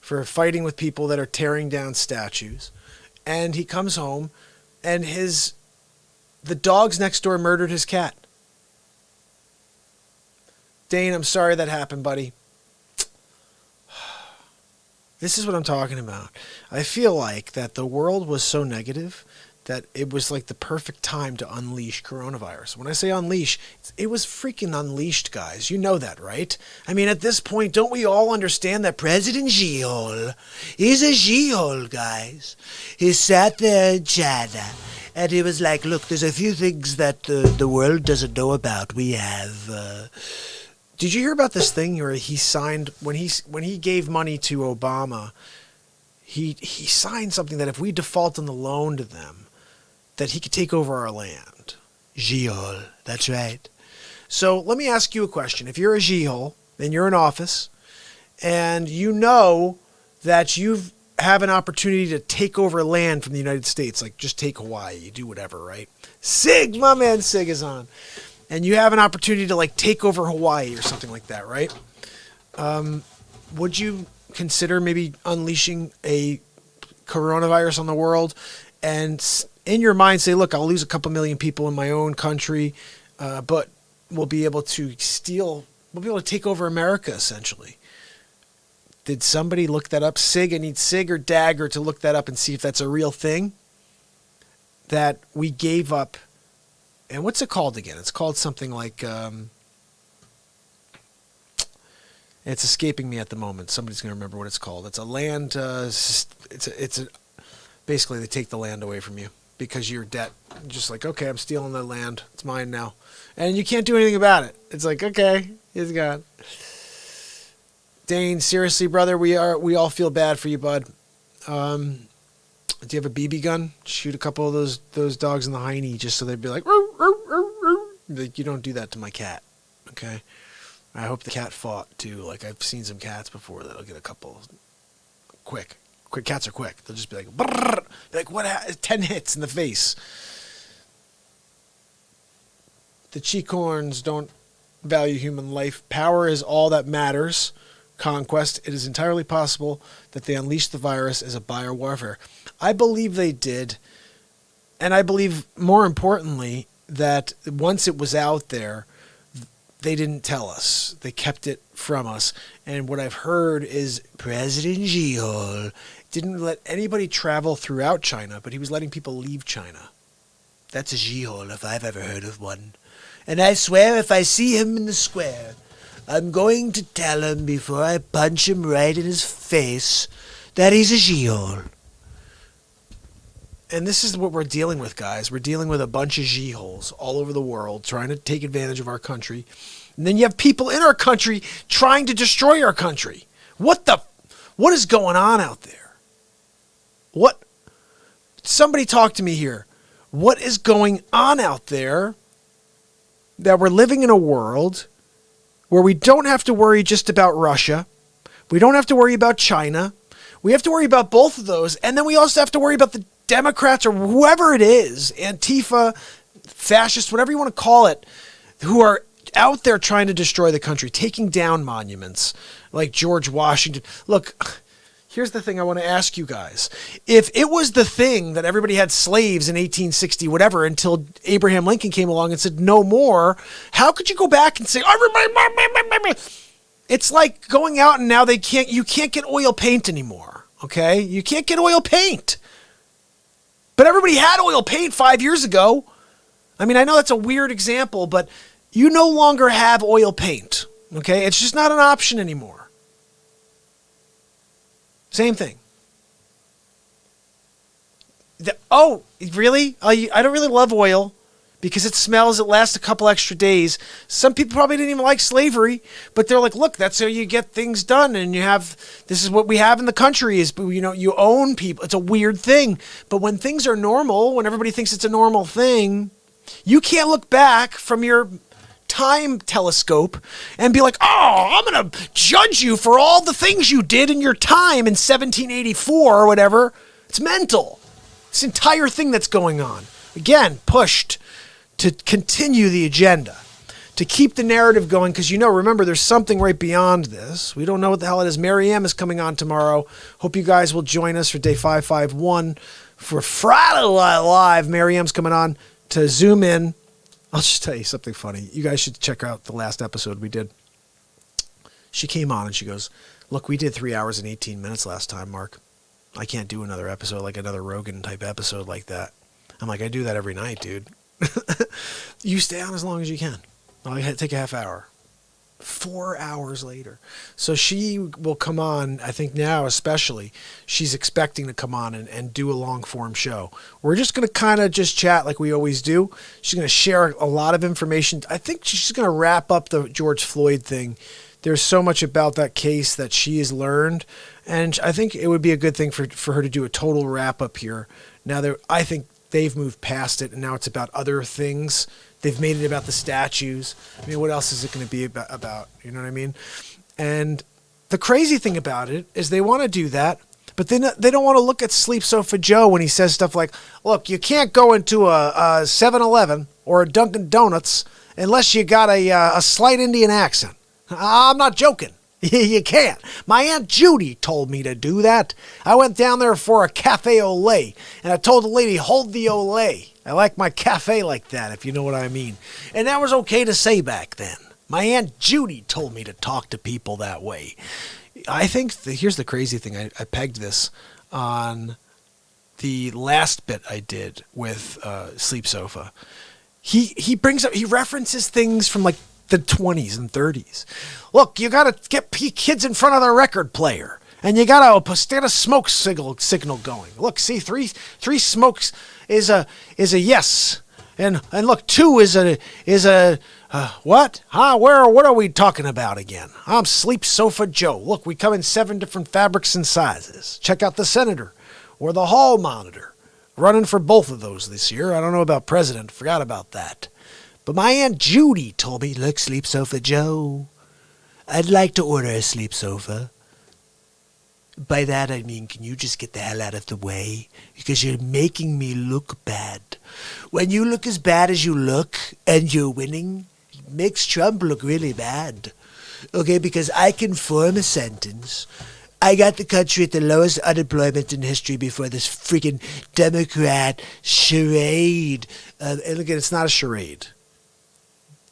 for fighting with people that are tearing down statues. And he comes home and the dogs next door murdered his cat. Dane, I'm sorry that happened, buddy. This is what I'm talking about. I feel like that the world was so negative that it was like the perfect time to unleash coronavirus. When I say unleash, it was freaking unleashed, guys. You know that, right? I mean, at this point, don't we all understand that President Sheol is a Sheol, guys? He sat there in China, and he was like, look, there's a few things that the world doesn't know about. We have... Did you hear about this thing where he signed, when he gave money to Obama, he signed something that if we default on the loan to them, that he could take over our land. Sheol, that's right. So let me ask you a question. If you're a Sheol and you're in office and you know that you have an opportunity to take over land from the United States, like just take Hawaii, you do whatever, right? Sig, my man Sig is on. And you have an opportunity to like take over Hawaii or something like that, right? Would you consider maybe unleashing a coronavirus on the world and in your mind say, look, I'll lose a couple million people in my own country, but we'll be able to take over America, essentially. Did somebody look that up? Sig, I need Sig or Dagger to look that up and see if that's a real thing. That we gave up. And what's it called again? It's called something like, it's escaping me at the moment. Somebody's going to remember what it's called. It's a land, basically they take the land away from you. because your debt. Just like, okay, I'm stealing the land. It's mine now. And you can't do anything about it. It's like, okay, it's gone. Dane, seriously, brother, we all feel bad for you, bud. Do you have a BB gun? Shoot a couple of those dogs in the hiney just so they'd be like, "Roo, roo, roo, roo." Like, you don't do that to my cat, okay? I hope the cat fought too. Like, I've seen some cats before that'll get a couple quick. Cats are quick. They'll just be like, brrr, like what? 10 hits in the face. The cheekhorns don't value human life. Power is all that matters. Conquest. It is entirely possible that they unleashed the virus as a biowarfare. I believe they did. And I believe, more importantly, that once it was out there, they didn't tell us. They kept it from us. And what I've heard is President Xi didn't let anybody travel throughout China, but he was letting people leave China. That's a Xi if I've ever heard of one. And I swear if I see him in the square, I'm going to tell him before I punch him right in his face that he's a Xi-hole. And this is what we're dealing with, guys. We're dealing with a bunch of Xi-holes all over the world trying to take advantage of our country. And then you have people in our country trying to destroy our country. What is going on out there? Somebody talk to me here. What is going on out there that we're living in a world where we don't have to worry just about Russia. We don't have to worry about China. We have to worry about both of those. And then we also have to worry about the Democrats or whoever it is, Antifa, fascists, whatever you want to call it, who are out there trying to destroy the country, taking down monuments like George Washington. Look, here's the thing I want to ask you guys. If it was the thing that everybody had slaves in 1860, whatever, until Abraham Lincoln came along and said no more, how could you go back and say, everybody, it's like going out and now you can't get oil paint anymore. Okay. You can't get oil paint, but everybody had oil paint 5 years ago. I mean, I know that's a weird example, but you no longer have oil paint. Okay. It's just not an option anymore. Same thing. Oh, really? I don't really love oil because it smells. It lasts a couple extra days. Some people probably didn't even like slavery, but they're like, look, that's how you get things done. And this is what we have in the country is, you own people. It's a weird thing. But when things are normal, when everybody thinks it's a normal thing, you can't look back from your time telescope and be like, oh, I'm going to judge you for all the things you did in your time in 1784 or whatever. It's mental. This entire thing that's going on. Again, pushed to continue the agenda, to keep the narrative going, because remember, there's something right beyond this. We don't know what the hell it is. Mary M is coming on tomorrow. Hope you guys will join us for day 551 for Friday Night Live. Mary M's coming on to zoom in. I'll just tell you something funny. You guys should check out the last episode we did. She came on and she goes, look, we did 3 hours and 18 minutes last time, Mark. I can't do another episode, like another Rogan type episode like that. I'm like, I do that every night, dude. You stay on as long as you can. I'll take a half hour. 4 hours later. So she will come on, I think now especially, she's expecting to come on and do a long form show. We're just going to kind of just chat like we always do. She's going to share a lot of information. I think she's going to wrap up the George Floyd thing. There's so much about that case that she has learned. And I think it would be a good thing for her to do a total wrap up here. Now, I think they've moved past it and now it's about other things. They've made it about the statues. I mean, what else is it going to be about? You know what I mean? And the crazy thing about it is they want to do that, but then they don't want to look at Sleep Sofa Joe when he says stuff like, look, you can't go into a 7-Eleven or a Dunkin' Donuts unless you got a slight Indian accent. I'm not joking. You can't. My Aunt Judy told me to do that. I went down there for a cafe au lait, and I told the lady, hold the au lait. I like my cafe like that, if you know what I mean. And that was okay to say back then. My Aunt Judy told me to talk to people that way. I think, here's the crazy thing. I pegged this on the last bit I did with Sleep Sofa. He references things from like the 20s and 30s. Look, you got to get kids in front of the record player. And you got to get a smoke signal going. Look, see, three smokes is a yes. And look, 2 is a what? What are we talking about again? I'm Sleep Sofa Joe. Look, we come in 7 different fabrics and sizes. Check out the Senator or the Hall Monitor. Running for both of those this year. I don't know about President. Forgot about that. But my Aunt Judy told me, look, Sleep Sofa Joe, I'd like to order a sleep sofa. By that I mean, can you just get the hell out of the way? Because you're making me look bad. When you look as bad as you look and you're winning, it makes Trump look really bad. Okay, because I can form a sentence. I got the country at the lowest unemployment in history before this freaking Democrat charade. And again, it's not a charade.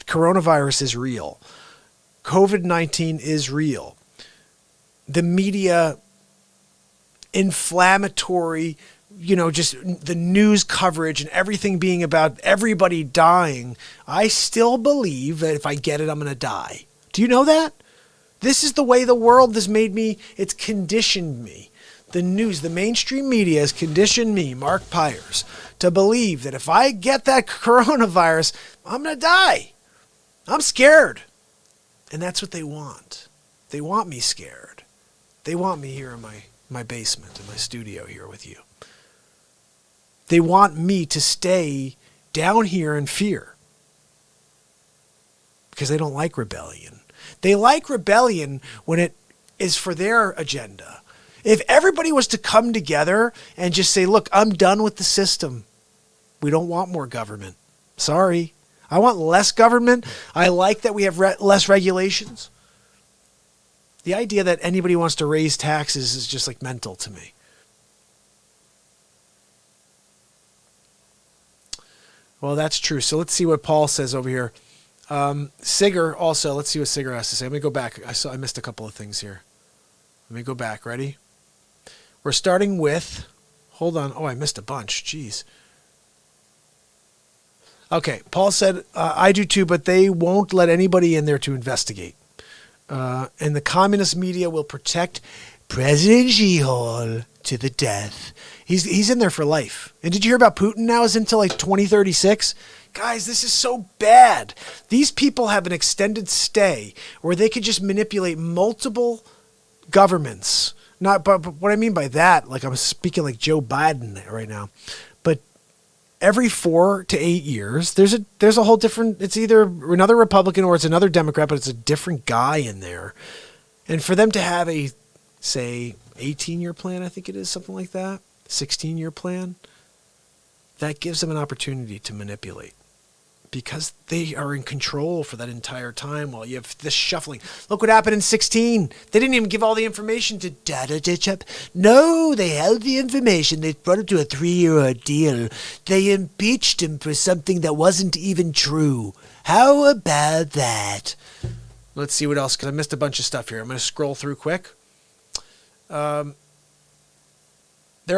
Coronavirus is real. COVID-19 is real. The media inflammatory, just the news coverage and everything being about everybody dying. I still believe that if I get it, I'm going to die. Do you know that? This is the way the world has made me. It's conditioned me. The news, the mainstream media has conditioned me, Mark Pyers, to believe that if I get that coronavirus, I'm going to die. I'm scared. And that's what they want. They want me scared. They want me here in my basement, in my studio here with you. They want me to stay down here in fear. Because they don't like rebellion. They like rebellion when it is for their agenda. If everybody was to come together and just say, look, I'm done with the system. We don't want more government. Sorry. I want less government. I like that we have less regulations. The idea that anybody wants to raise taxes is just like mental to me. Well, that's true. So let's see what Paul says over here. Sigger also, let's see what Sigger has to say. Let me go back. I missed a couple of things here. Let me go back. Ready? We're starting with, hold on. Oh, I missed a bunch. Jeez. Okay. Paul said, I do too, but they won't let anybody in there to investigate. And the communist media will protect President Xi to the death. He's in there for life. And did you hear about Putin now is until like 2036? Guys, this is so bad. These people have an extended stay where they could just manipulate multiple governments. But what I mean by that, like I'm speaking like Joe Biden right now, but every 4 to 8 years, there's a whole different, it's either another Republican or it's another Democrat, but it's a different guy in there. And for them to have a, say, 18-year plan, I think it is, something like that, 16-year plan, that gives them an opportunity to manipulate because they are in control for that entire time while you have this shuffling. Look what happened in 2016. They didn't even give all the information to Dada Ditchup. No, they held the information. They brought him to a 3-year ordeal. They impeached him for something that wasn't even true. How about that? Let's see what else, because I missed a bunch of stuff here. I'm going to scroll through quick. There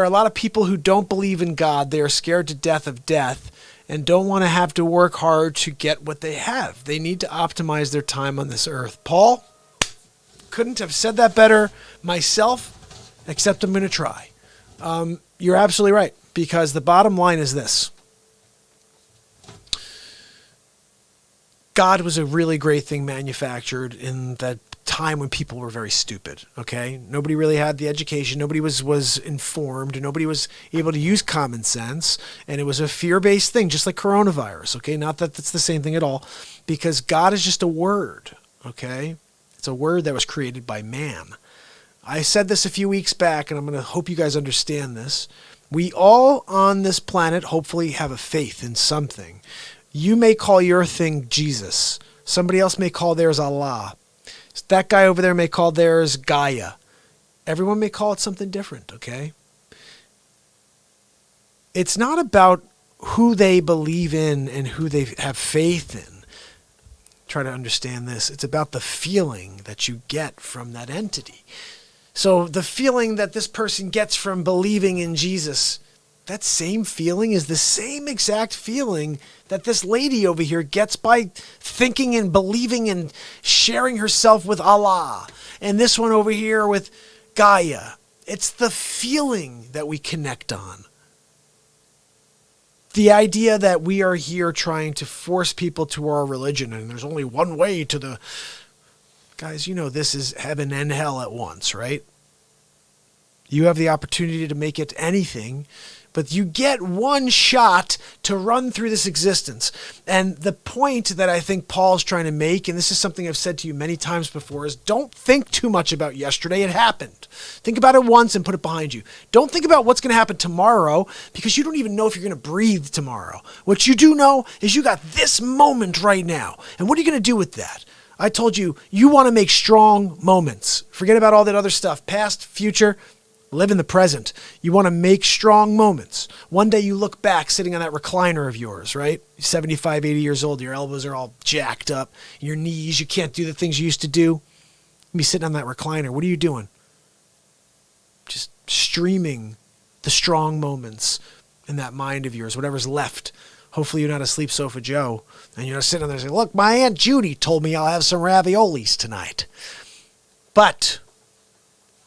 are a lot of people who don't believe in God. They are scared to death of death and don't want to have to work hard to get what they have. They need to optimize their time on this earth. Paul, couldn't have said that better myself, except I'm going to try. You're absolutely right, because the bottom line is this. God was a really great thing manufactured in that time when people were very stupid, okay? Nobody really had the education. Nobody was informed. Nobody was able to use common sense. And it was a fear-based thing, just like coronavirus, okay? Not that it's the same thing at all, because God is just a word, okay? It's a word that was created by man. I said this a few weeks back, and I'm going to hope you guys understand this. We all on this planet hopefully have a faith in something. You may call your thing Jesus. Somebody else may call theirs Allah. That guy over there may call theirs Gaia. Everyone may call it something different, okay? It's not about who they believe in and who they have faith in. Try to understand this. It's about the feeling that you get from that entity. So the feeling that this person gets from believing in Jesus, that same feeling is the same exact feeling that this lady over here gets by thinking and believing and sharing herself with Allah. And this one over here with Gaia. It's the feeling that we connect on. The idea that we are here trying to force people to our religion and there's only one way to the... Guys, you know this is heaven and hell at once, right? You have the opportunity to make it anything, but you get one shot to run through this existence. And the point that I think Paul's trying to make, and this is something I've said to you many times before, is don't think too much about yesterday. It happened. Think about it once and put it behind you. Don't think about what's going to happen tomorrow because you don't even know if you're going to breathe tomorrow. What you do know is you got this moment right now. And what are you going to do with that? I told you, you want to make strong moments. Forget about all that other stuff, past, future. Live in the present. You want to make strong moments. One day you look back sitting on that recliner of yours, right? 75, 80 years old. Your elbows are all jacked up. Your knees, you can't do the things you used to do. You'll be sitting on that recliner. What are you doing? Just streaming the strong moments in that mind of yours, whatever's left. Hopefully you're not a sleep sofa Joe. And you're not sitting there saying, look, my Aunt Judy told me I'll have some raviolis tonight. But...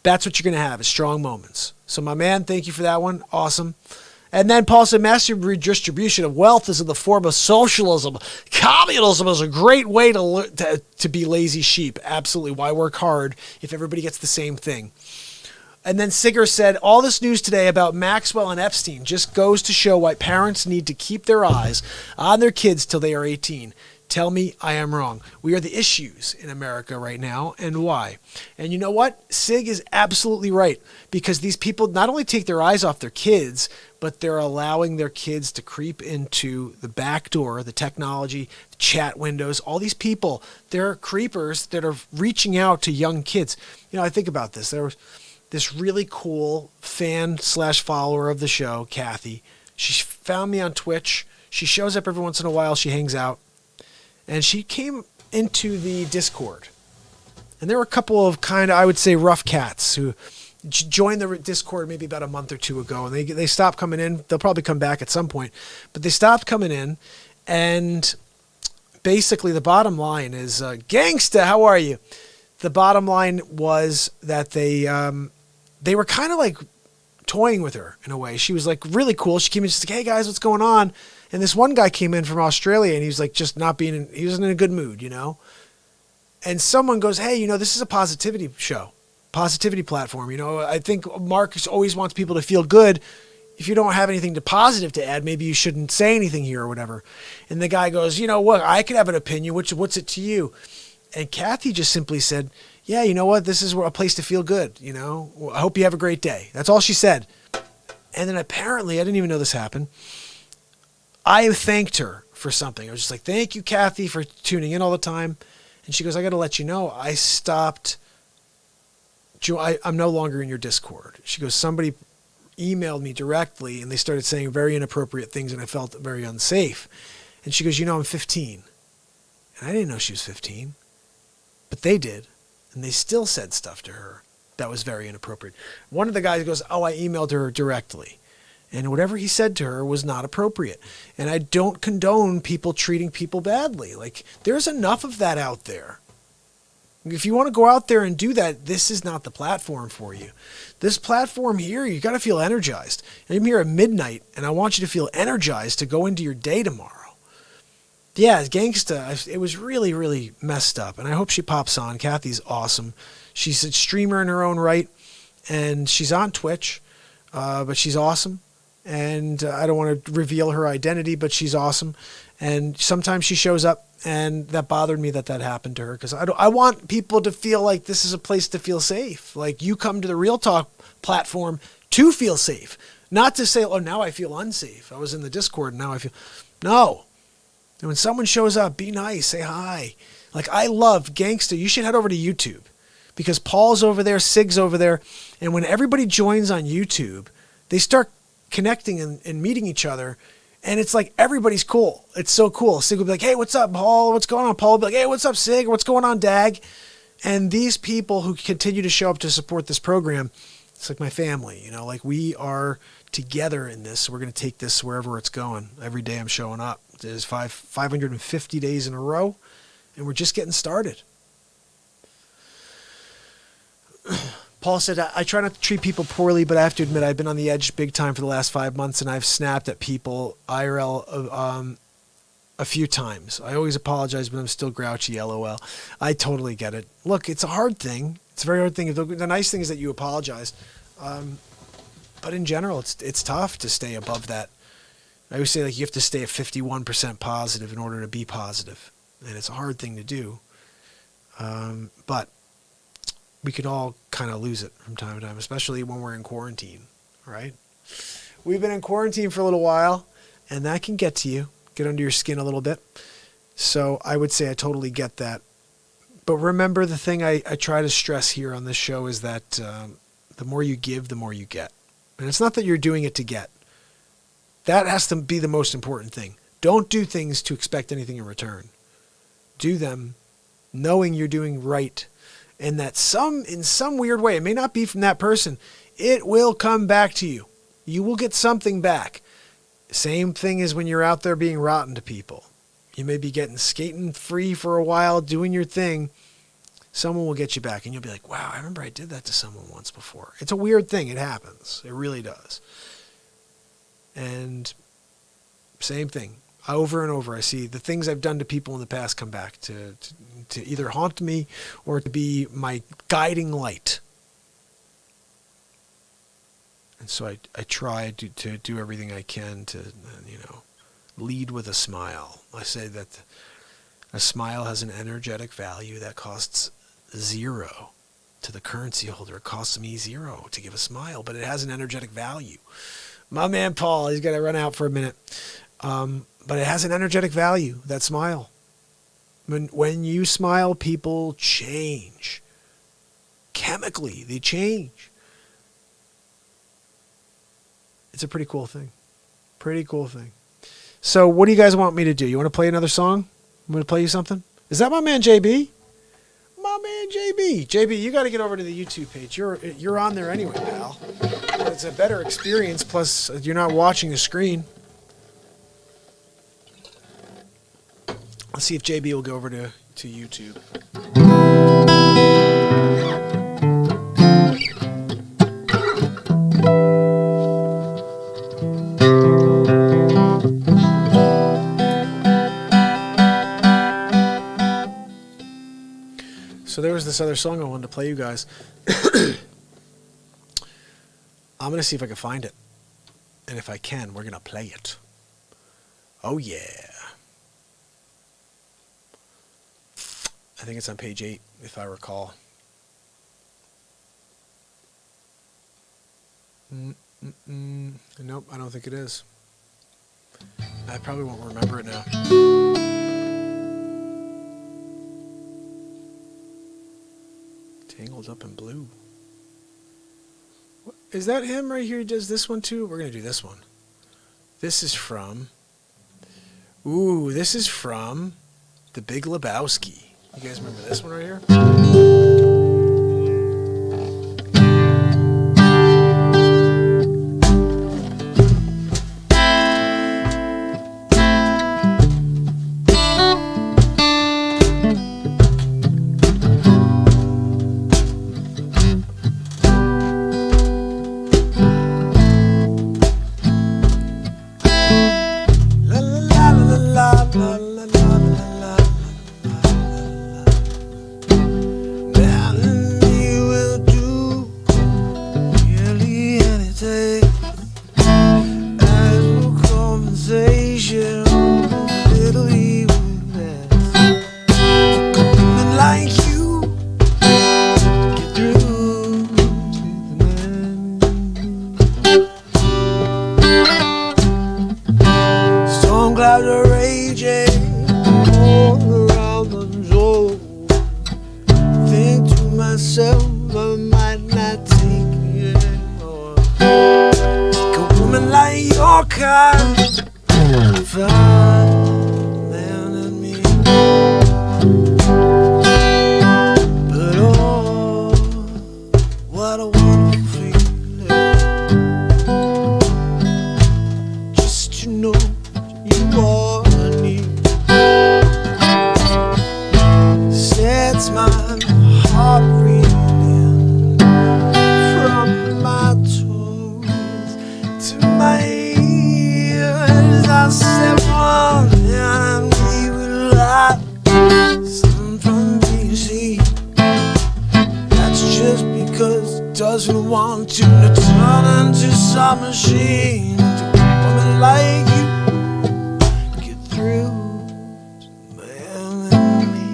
that's what you're going to have is strong moments. So my man, thank you for that one. Awesome. And then Paul said, massive redistribution of wealth is in the form of socialism. Communism is a great way to be lazy sheep. Absolutely. Why work hard if everybody gets the same thing? And then Sigger said, all this news today about Maxwell and Epstein just goes to show why parents need to keep their eyes on their kids till they are 18. Tell me I am wrong. We are the issues in America right now, and why? And you know what? Sig is absolutely right, because these people not only take their eyes off their kids, but they're allowing their kids to creep into the back door, the technology, the chat windows. All these people, they're creepers that are reaching out to young kids. You know, I think about this. There was this really cool fan/follower of the show, Kathy. She found me on Twitch. She shows up every once in a while. She hangs out. And she came into the Discord. And there were a couple of kind of, I would say, rough cats who joined the Discord maybe about a month or two ago. And they stopped coming in. They'll probably come back at some point. But they stopped coming in. And basically the bottom line is, Gangsta, how are you? The bottom line was that they were kind of like toying with her in a way. She was like really cool. She came in, she's like, hey guys, what's going on? And this one guy came in from Australia and he was like just he wasn't in a good mood, you know? And someone goes, hey, you know, this is a positivity show, positivity platform. You know, I think Mark always wants people to feel good. If you don't have anything positive to add, maybe you shouldn't say anything here or whatever. And the guy goes, you know what? I could have an opinion. What's it to you? And Kathy just simply said, yeah, you know what? This is a place to feel good. You know, I hope you have a great day. That's all she said. And then apparently, I didn't even know this happened. I thanked her for something. I was just like, thank you, Kathy, for tuning in all the time. And she goes, I got to let you know, I stopped. I'm no longer in your Discord. She goes, somebody emailed me directly and they started saying very inappropriate things and I felt very unsafe. And she goes, you know, I'm 15. And I didn't know she was 15. But they did. And they still said stuff to her that was very inappropriate. One of the guys goes, oh, I emailed her directly. And whatever he said to her was not appropriate. And I don't condone people treating people badly. Like, there's enough of that out there. If you want to go out there and do that, this is not the platform for you. This platform here, you got to feel energized. I'm here at midnight, and I want you to feel energized to go into your day tomorrow. Yeah, Gangsta, it was really, really messed up. And I hope she pops on. Kathy's awesome. She's a streamer in her own right, and she's on Twitch, but she's awesome. And I don't want to reveal her identity, but she's awesome. And sometimes she shows up, and that bothered me that happened to her, because I want people to feel like this is a place to feel safe. Like, you come to the Real Talk platform to feel safe, not to say, oh, now I feel unsafe. I was in the Discord, and now I feel... No. And when someone shows up, be nice, say hi. Like, I love Gangsta. You should head over to YouTube, because Paul's over there, Sig's over there, and when everybody joins on YouTube, they start connecting and meeting each other, and it's like everybody's cool. It's so cool. Sig will be like, hey, what's up, Paul? What's going on? Paul will be like, hey, what's up, Sig? What's going on, Dag? And these people who continue to show up to support this program, it's like my family, you know, like we are together in this. We're going to take this wherever it's going. Every day I'm showing up. There's 550 days in a row, and we're just getting started. Paul said, I try not to treat people poorly, but I have to admit I've been on the edge big time for the last 5 months, and I've snapped at people IRL a few times. I always apologize, but I'm still grouchy, LOL. I totally get it. Look, it's a hard thing. It's a very hard thing. The nice thing is that you apologize. But in general, it's tough to stay above that. I always say, like, you have to stay at 51% positive in order to be positive. And it's a hard thing to do. But we could all kind of lose it from time to time, especially when we're in quarantine, right? We've been in quarantine for a little while, and that can get to you, get under your skin a little bit. So I would say I totally get that. But remember, the thing I try to stress here on this show is that the more you give, the more you get. And it's not that you're doing it to get. That has to be the most important thing. Don't do things to expect anything in return. Do them knowing you're doing right. And that in some weird way, it may not be from that person, it will come back to you. You will get something back. Same thing as when you're out there being rotten to people. You may be skating free for a while, doing your thing. Someone will get you back, and you'll be like, wow, I remember I did that to someone once before. It's a weird thing. It happens. It really does. And same thing. Over and over, I see the things I've done to people in the past come back to either haunt me or to be my guiding light. And so I try to do everything I can to, lead with a smile. I say that a smile has an energetic value that costs 0 to the currency holder. It costs me 0 to give a smile, but it has an energetic value. My man Paul, he's got to run out for a minute. But it has an energetic value, that smile. When you smile, people change. Chemically, they change. It's a pretty cool thing. Pretty cool thing. So what do you guys want me to do? You want to play another song? I'm going to play you something. Is that my man JB? My man JB. JB, you got to get over to the YouTube page. You're on there anyway, pal. It's a better experience, plus you're not watching the screen. Let's see if JB will go over to YouTube. So there was this other song I wanted to play you guys. I'm going to see if I can find it. And if I can, we're going to play it. Oh, yeah. I think it's on page 8, if I recall. Nope, I don't think it is. I probably won't remember it now. Tangled Up in Blue. What, is that him right here? He does this one too? We're going to do this one. This is from... this is from The Big Lebowski. You guys remember this one right here? Sets my heart reeling. want you to turn into some machine to a woman like you. Get through to man and me.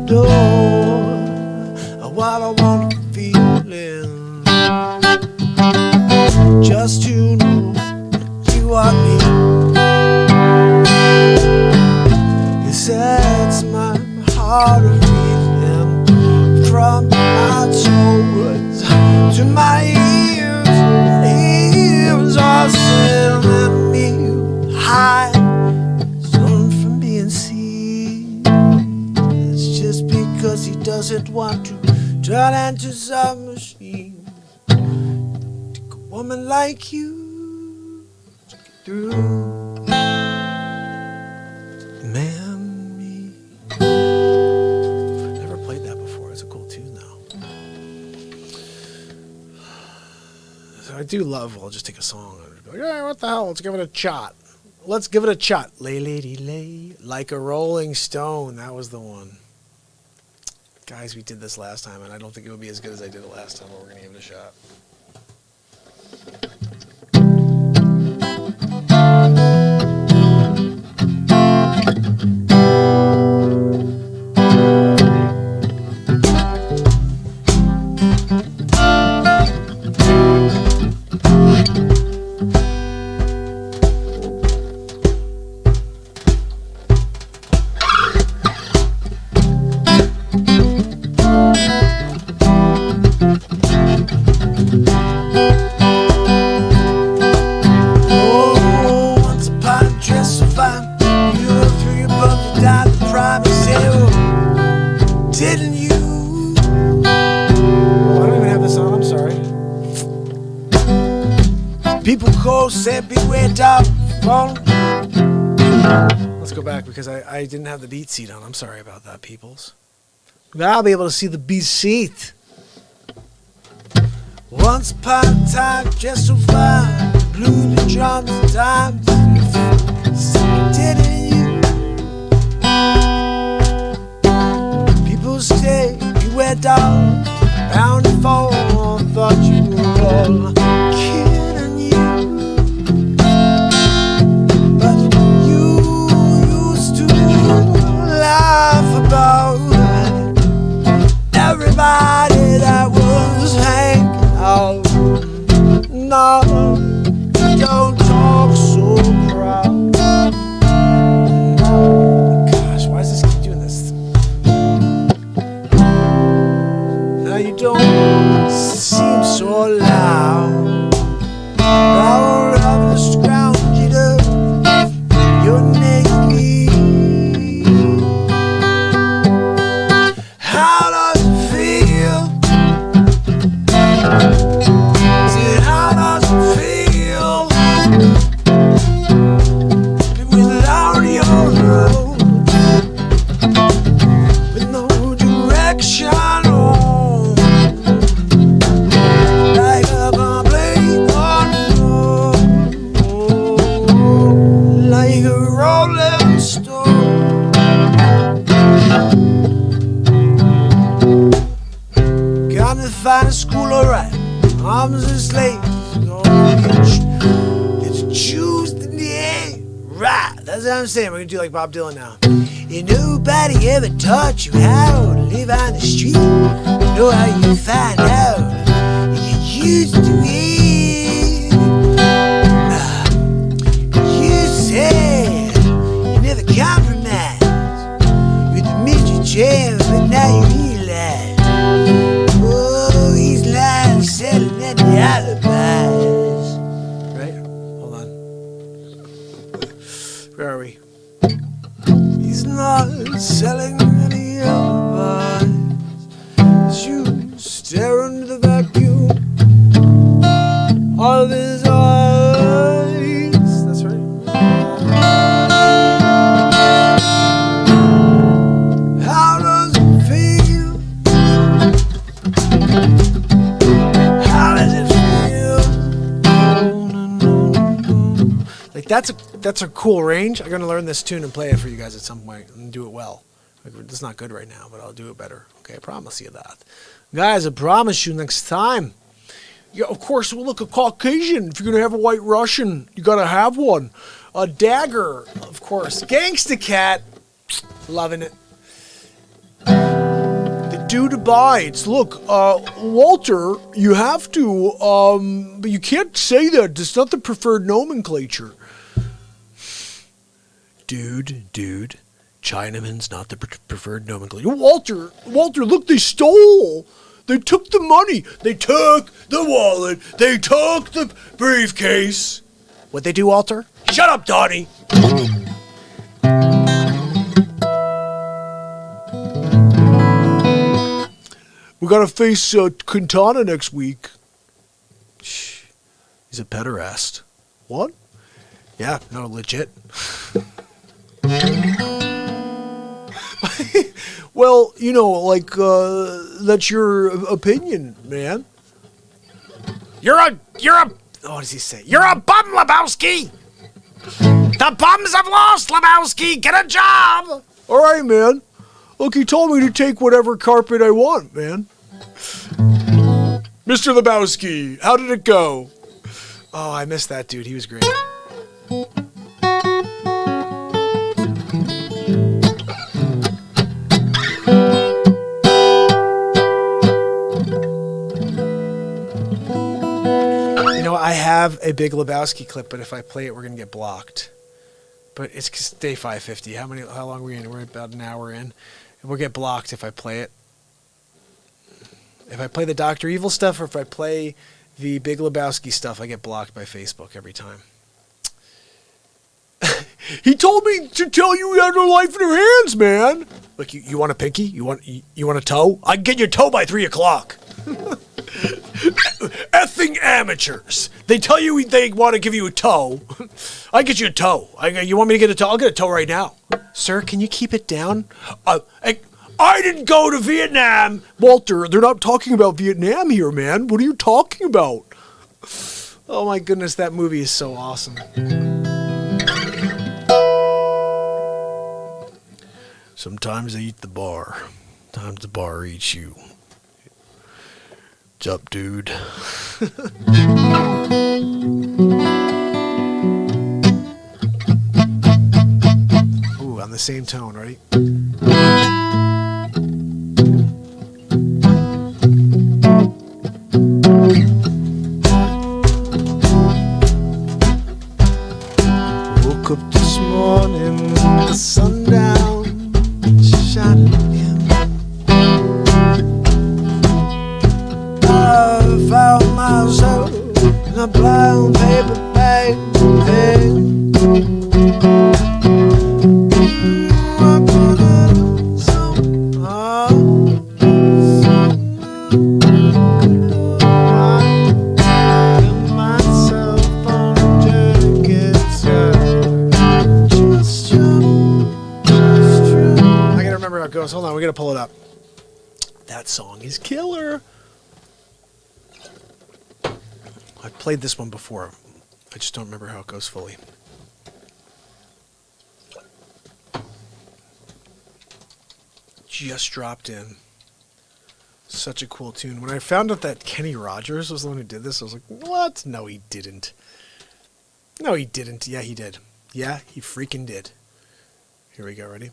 But oh, what I want feeling. Just to know that you are me. It sets my heart beating from my toes to my ears. Ears are sending me high, sun from being seen. It's just because he doesn't want to turn into some machine. Take a woman like you to get through. Man, me. Never played that before. It's a cool tune though. So I do love, well, I'll just take a song and be like, hey, what the hell? Let's give it a shot. Let's give it a shot. Lay, lady, lay. Like a Rolling Stone. That was the one. Guys, we did this last time, and I don't think it would be as good as I did it last time, but we're going to give it a shot. Let's go back because I didn't have the BeatSeat on. I'm sorry about that, peoples. Now I'll be able to see the BeatSeat. Once upon a time, just so fine, blew the drums and times. Didn't you? People say you were down, bound to fall. Thought you were all kidding you. Laugh about everybody that was hanging out. No, don't talk so proud. No, gosh, why does this keep doing this? Now you don't seem so loud. I'll have the scrounge it up. You're naked. How does it feel? How does it feel? Without your love, with no direction home, like a complete unknown, like a rolling stone. Got to find a school, alright. Arms and slaves. It's Tuesday night. Right. That's what I'm saying. We're going to do like Bob Dylan now. And nobody ever taught you how to live on the street. You know how you find out. You used to it. You said you never compromised with the midget jams, but now you realize. Oh, he's lying, selling at the alibis. Right? Hold on. Where are we? He's not selling any alibis. As you stare into the vacuum of his eyes. That's right. How does it feel? How does it feel? Like that's a cool range. I'm gonna learn this tune and play it for you guys at some point and do it well. Like, it's not good right now, but I'll do it better. Okay, I promise you that. Guys, I promise you next time. Yeah, of course, we'll look a Caucasian. If you're going to have a white Russian, you got to have one. A dagger, of course. Gangsta Cat. Loving it. The dude abides. Look, Walter, you have to, but you can't say that. It's not the preferred nomenclature. Dude. Chinaman's not the preferred nomenclature. Walter, look, they stole. They took the money. They took the wallet. They took the briefcase. What'd they do, Walter? Shut up, Donnie. We gotta face Quintana next week. Shh. He's a pederast. What? Yeah, no, legit. Well, you know, like, that's your opinion, man. Oh, what does he say? You're a bum, Lebowski! The bums have lost, Lebowski! Get a job! All right, man. Look, he told me to take whatever carpet I want, man. Mr. Lebowski, how did it go? Oh, I missed that dude. He was great. You know, I have a Big Lebowski clip, but if I play it, we're going to get blocked. But it's day 550. How long are we in? We're about an hour in. We'll get blocked if I play it. If I play the Dr. Evil stuff or if I play the Big Lebowski stuff, I get blocked by Facebook every time. He told me to tell you you had your life in your hands, man. Look, you want a pinky? You want a toe? I can get your toe by 3 o'clock. Effing amateurs. They tell you they want to give you a toe. I get you a toe. You want me to get a toe? I'll get a toe right now. Sir, can you keep it down? I didn't go to Vietnam. Walter, they're not talking about Vietnam here, man. What are you talking about? Oh my goodness, that movie is so awesome. Sometimes I eat the bar. Sometimes the bar eats you. What's up, dude? Ooh, on the same tone, ready? Woke up this morning, the sundown shining in. I found myself in a brown paper bag. I put it in some get myself on a jacket. Just I gotta remember how it goes. Hold on, we gotta pull it up. That song is killer. I've played this one before. I just don't remember how it goes fully. Just dropped in. Such a cool tune. When I found out that Kenny Rogers was the one who did this, I was like, what? No, he didn't. No, he didn't. Yeah, he did. Yeah, he freaking did. Here we go. Ready?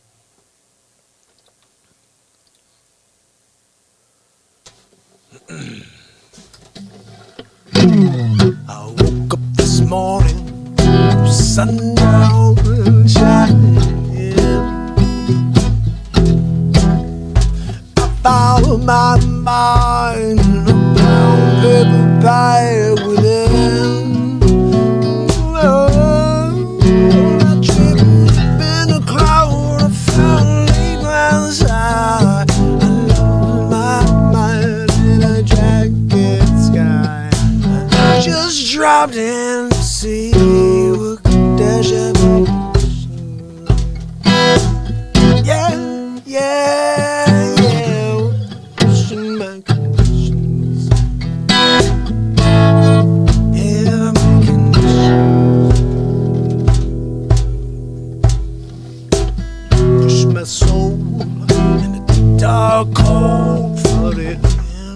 I woke up this morning, sundown shining. I found my mind in a brown paper bag within. I tripped in a cloud, I found late ground side. I lost my mind in a jacket sky. I just dropped in to see what could dash at me. Yeah, yeah, yeah. Question my questions. Yeah, I'm making push my soul in the dark, cold, flooded in.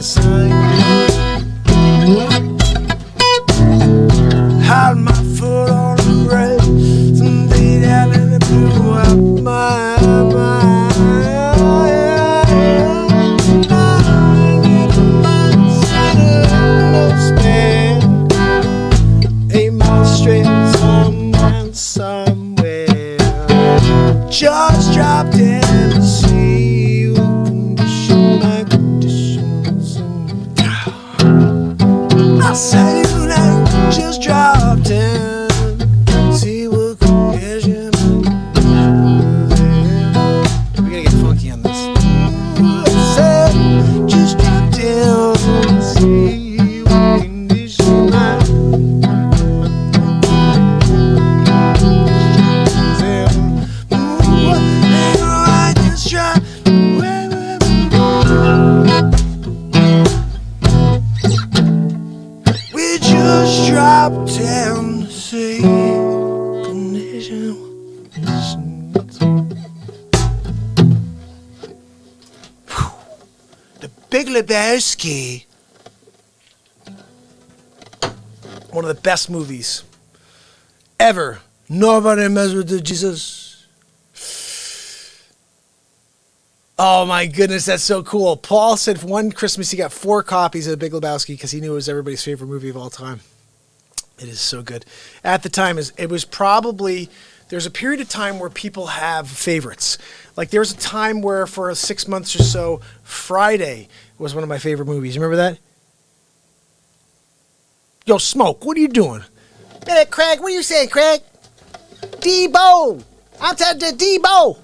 sign. Had my foot on the brake. Someday down in the blue up my mind. Somewhere, just dropped in to see what condition my conditions. I said I just dropped in, see what condition my conditions. We gotta get funky on this. I said just dropped in, see what condition my dropped down to see condition. The Big Lebowski. One of the best movies ever. Nobody mess with the Jesus. Oh my goodness, that's so cool. Paul said one Christmas he got 4 copies of The Big Lebowski because he knew it was everybody's favorite movie of all time. It is so good. At the time, it was probably, there's a period of time where people have favorites. Like there was a time where for 6 months or so, Friday was one of my favorite movies. Remember that? Yo, Smoke, what are you doing? Hey, Craig, what are you saying, Craig? Debo! I'm telling you, Debo!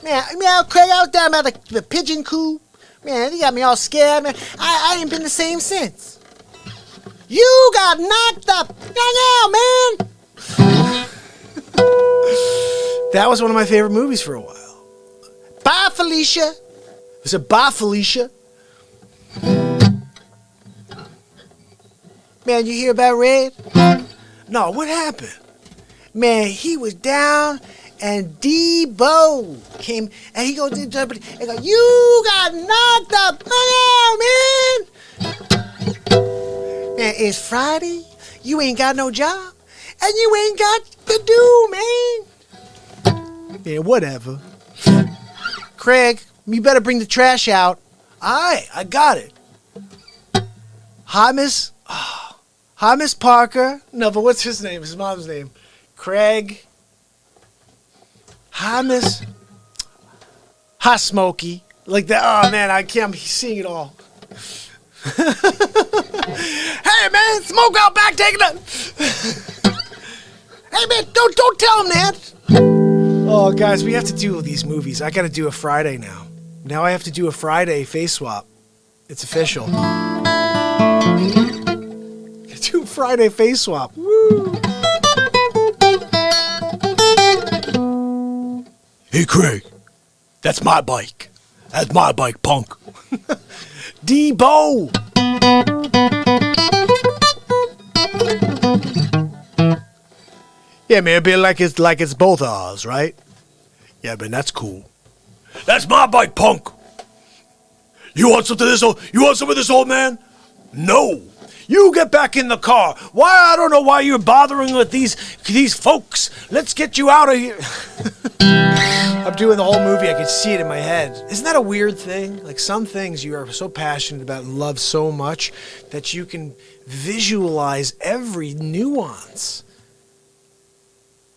Man, Craig, I was down by the pigeon coop. Man, he got me all scared, man. I ain't been the same since. You got knocked up. Now, man. That was one of my favorite movies for a while. Bye, Felicia. I said, bye, Felicia. Man, you hear about Red? No, what happened? Man, he was down. And Debo came, and he goes, and go, you got knocked up. Oh, man. Man, it's Friday. You ain't got no job. And you ain't got to do, man. Yeah, whatever. Craig, you better bring the trash out. All right, I got it. Hi, Miss Parker. No, but what's his name? His mom's name. Craig. Hi, Miss. Hi, Smokey. Like that. Oh, man, I can't be seeing it all. Hey, man, Smoke out back taking a... Hey, man, don't tell him that. Oh, guys, we have to do these movies. I got to do a Friday now. Now I have to do a Friday face swap. It's official. Do Friday face swap. Woo. Hey, Craig, that's my bike. That's my bike, punk. Debo. Yeah, man, it'd be like it's both ours, right? Yeah, man, that's cool. That's my bike, punk. You want some of this? You want some of this, old man? No. You get back in the car. Why? I don't know why you're bothering with these folks. Let's get you out of here. I'm doing the whole movie. I can see it in my head. Isn't that a weird thing? Like some things you are so passionate about and love so much that you can visualize every nuance.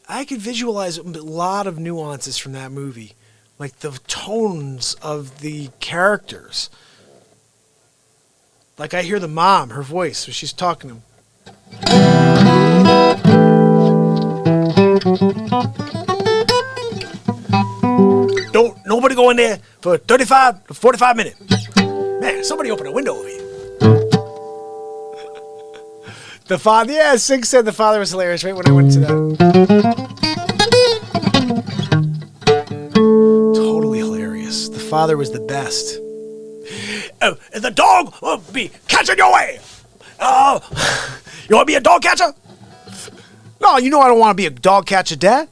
I could visualize a lot of nuances from that movie. Like the tones of the characters. Like I hear the mom, her voice, when she's talking to him. Nobody go in there for 35 to 45 minutes. Man, somebody open a window over here. The father, yeah, Sig said the father was hilarious right when I went to that. Totally hilarious. The father was the best. The dog will be catching your way. You want to be a dog catcher? No, you know I don't want to be a dog catcher, Dad.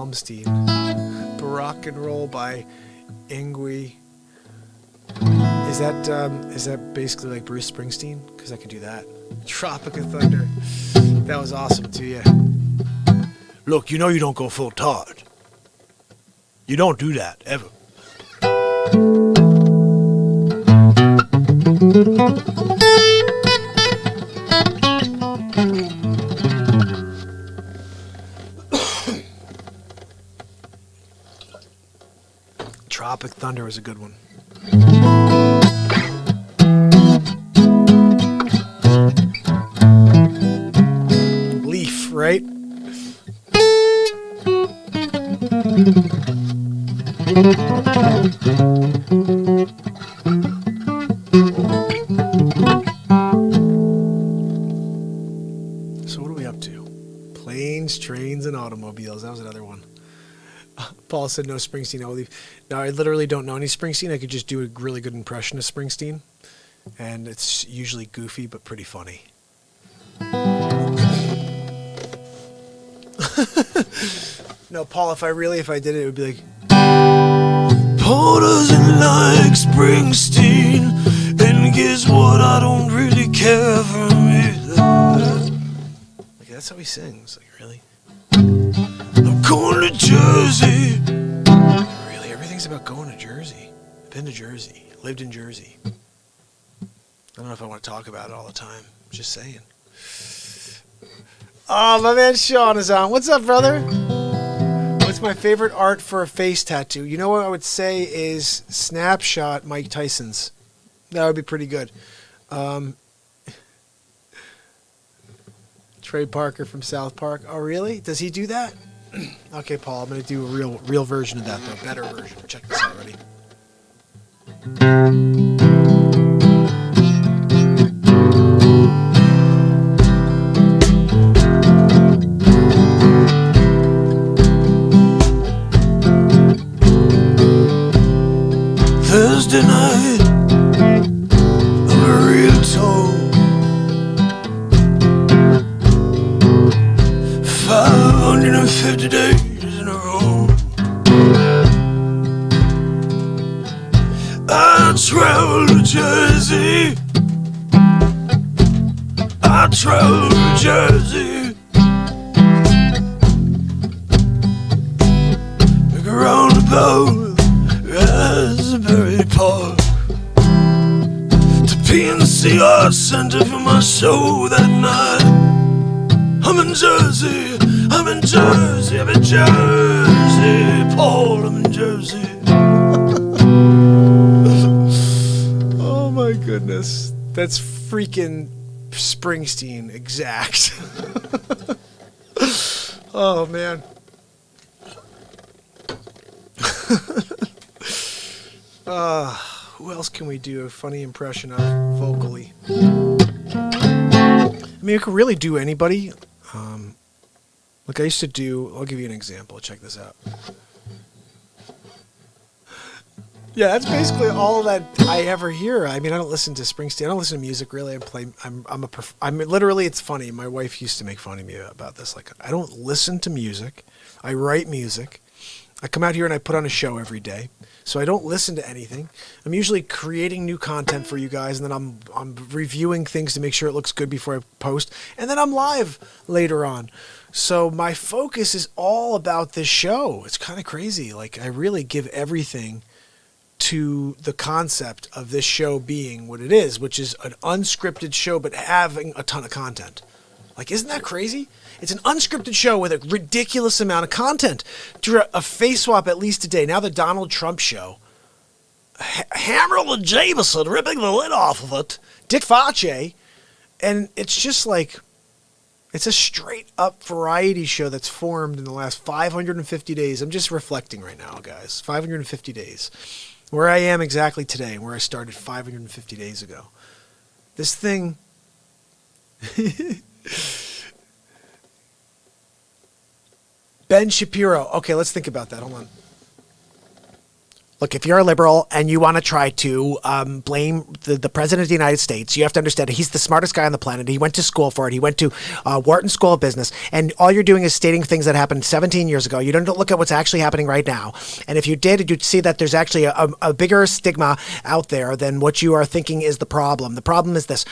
Malmsteen. Rock and Roll by Ingui. Is that basically like Bruce Springsteen? Because I could do that. Tropic of Thunder. That was awesome to you. Look, you know you don't go full Todd. You don't do that, ever. Tropic Thunder was a good one. Leaf, right? So what are we up to? Planes, trains, and automobiles. That was another one. Paul said no Springsteen, no Leaf. Now, I literally don't know any Springsteen. I could just do a really good impression of Springsteen. And it's usually goofy, but pretty funny. No, Paul, if I did it, it would be like, Paul doesn't like Springsteen, and guess what? I don't really care for me. Like, that's how he sings. Like, really? I'm going to Jersey. Really? Everything's about going to Jersey. I've been to Jersey. Lived in Jersey. I don't know if I want to talk about it all the time. Just saying. Oh, my man Sean is on. What's up, brother? What's my favorite art for a face tattoo? You know what I would say is Snapshot Mike Tyson's. That would be pretty good. Trey Parker from South Park. Oh, really? Does he do that? Okay, Paul, I'm going to do a real version of that, though. Better version. Check this out. Ready? Thursday night, I'm a real talk. 550 days in a row. I travel to Jersey. I travel to Jersey. Make a roundabout. Raspberry Park to PNC Arts Center for my show that night. I'm in Jersey, I'm in Jersey, I'm in Jersey, Paul, I'm in Jersey. Oh my goodness, that's freaking Springsteen exact. Oh man. Who else can we do a funny impression of vocally? I mean, I could really do anybody. Like I used to do, I'll give you an example. Check this out. Yeah, that's basically all that I ever hear. I mean, I don't listen to Springsteen. I don't listen to music really. I'm literally, it's funny. My wife used to make fun of me about this. Like, I don't listen to music. I write music. I come out here and I put on a show every day. So I don't listen to anything. I'm usually creating new content for you guys, and then I'm reviewing things to make sure it looks good before I post, and then I'm live later on. So my focus is all about this show. It's kind of crazy. Like, I really give everything to the concept of this show being what it is, which is an unscripted show but having a ton of content. Like, isn't that crazy? It's an unscripted show with a ridiculous amount of content. Do a face swap at least a day. Now the Donald Trump show. Hammerl and Jameson ripping the lid off of it. Dick Face. And it's just like, it's a straight up variety show that's formed in the last 550 days. I'm just reflecting right now, guys. 550 days. Where I am exactly today and where I started 550 days ago. This thing... Ben Shapiro. Okay, let's think about that. Hold on. look, if you're a liberal and you want to try to blame the president of the United States, you have to understand he's the smartest guy on the planet. He went to school for it. He went to Wharton School of Business. And all you're doing is stating things that happened 17 years ago. You don't look at what's actually happening right now. And if you did, you'd see that there's actually a bigger stigma out there than what you are thinking is the problem. The problem is this.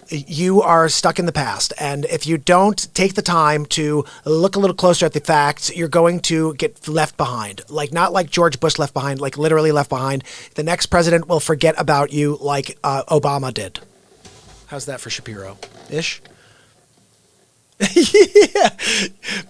You are stuck in the past. And if you don't take the time to look a little closer at the facts, you're going to get left behind. Like, not like George Bush left behind, like literally left behind. The next president will forget about you like Obama did. How's that for Shapiro-ish? Yeah.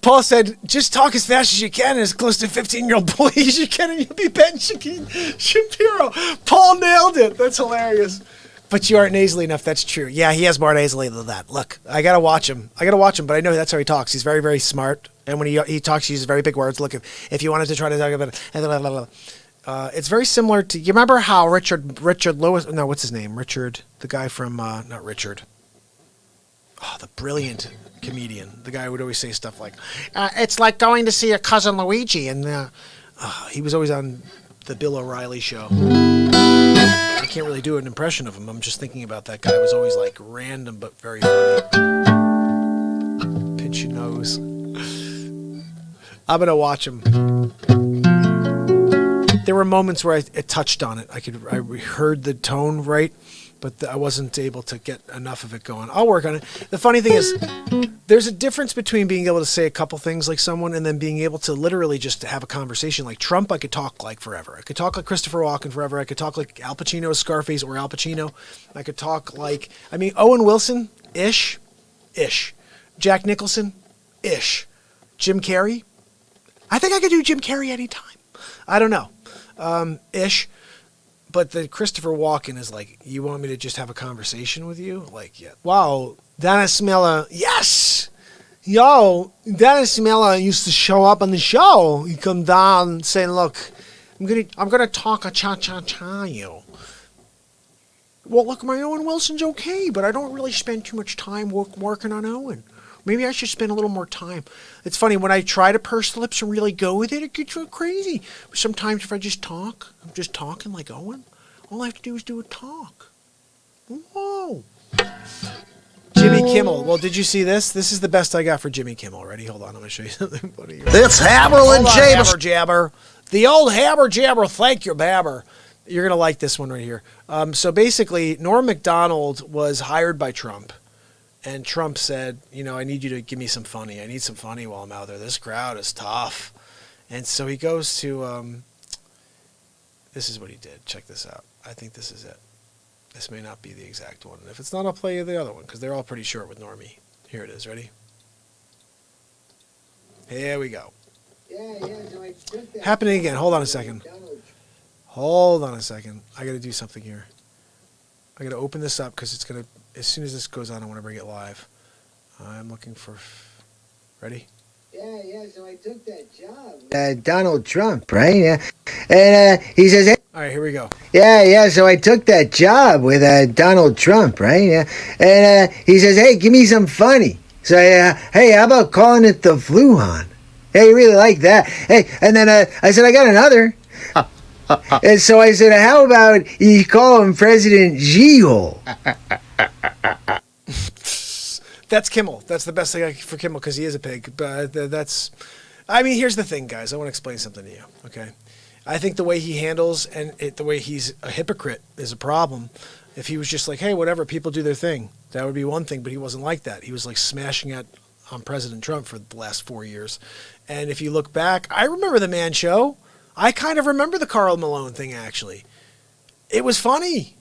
Paul said, just talk as fast as you can and as close to 15-year-old boy as you can and you'll be Ben Shapiro. Paul nailed it. That's hilarious. But you aren't nasally enough. That's true. Yeah, he has more nasally than that. Look, I got to watch him. But I know that's how he talks. He's very, very smart. And when he talks, he uses very big words. Look, if you wanted to try to talk about it, it's very similar to, you remember how Richard Lewis, no, what's his name? Richard, the guy from, not Richard. Oh, the brilliant comedian. The guy who would always say stuff like, it's like going to see a cousin Luigi. And he was always on the Bill O'Reilly show. I can't really do an impression of him. I'm just thinking about that guy. It was always like random but very funny. Pinch your nose. I'm going to watch him. There were moments where I touched on it. I heard the tone right, but I wasn't able to get enough of it going. I'll work on it. The funny thing is, there's a difference between being able to say a couple things like someone and then being able to literally just have a conversation. Like Trump, I could talk like forever. I could talk like Christopher Walken forever. I could talk like Al Pacino as Scarface or Al Pacino. I could talk like, Owen Wilson, ish. Jack Nicholson, ish. Jim Carrey, I think I could do Jim Carrey anytime. I don't know. Ish. But the Christopher Walken is like, you want me to just have a conversation with you? Like, yeah. Wow, Dennis Miller. Yes! Yo, Dennis Miller used to show up on the show. He'd come down saying, look, I'm gonna talk a cha-cha-cha you. Well, look, my Owen Wilson's okay, but I don't really spend too much time working on Owen. Maybe I should spend a little more time. It's funny, when I try to purse the lips and really go with it, it gets real crazy. But sometimes if I just talk, I'm just talking like Owen, all I have to do is do a talk. Whoa. Jimmy Kimmel. Well, did you see this? This is the best I got for Jimmy Kimmel. Ready? Hold on, I'm going to show you something funny. It's Haberlin James. Haber Jabber. The old Haber Jabber. Thank you, Babber. You're going to like this one right here. So basically, Norm Macdonald was hired by Trump. And Trump said, I need you to give me some funny. I need some funny while I'm out there. This crowd is tough. And so he goes to, this is what he did. Check this out. I think this is it. This may not be the exact one. And if it's not, I'll play you the other one because they're all pretty short with Normie. Here it is. Ready? Here we go. Happening again. Hold on a second. I got to do something here. I got to open this up because it's going to, as soon as this goes on, I want to bring it live. I'm looking for, ready? Yeah, so I took that job. Donald Trump, right? Yeah. And he says, hey. All right, here we go. Yeah, so I took that job with Donald Trump, right? Yeah. And he says, hey, give me some funny. So, hey, how about calling it the Fluhan? Hey, you really like that? Hey, and then I said, I got another. And so I said, how about you call him President G-hole? That's Kimmel. That's the best thing for Kimmel because he is a pig. But here's the thing, guys. I want to explain something to you, okay? I think the way he handles and the way he's a hypocrite is a problem. If he was just like, hey, whatever, people do their thing, that would be one thing. But he wasn't like that. He was like smashing on President Trump for the last 4 years. And if you look back, I remember the Man Show. I kind of remember the Karl Malone thing, actually. It was funny.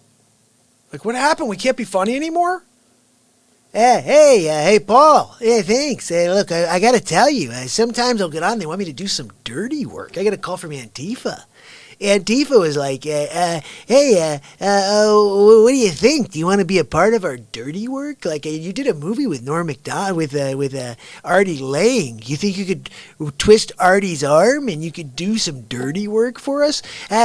Like, what happened? We can't be funny anymore? Hey, Paul. Hey, thanks. Hey, look, I got to tell you, sometimes I'll get on. They want me to do some dirty work. I got a call from Antifa. Antifa was like, hey, what do you think? Do you want to be a part of our dirty work? Like, you did a movie with Norm Macdonald, with Artie Lang. You think you could twist Artie's arm and you could do some dirty work for us?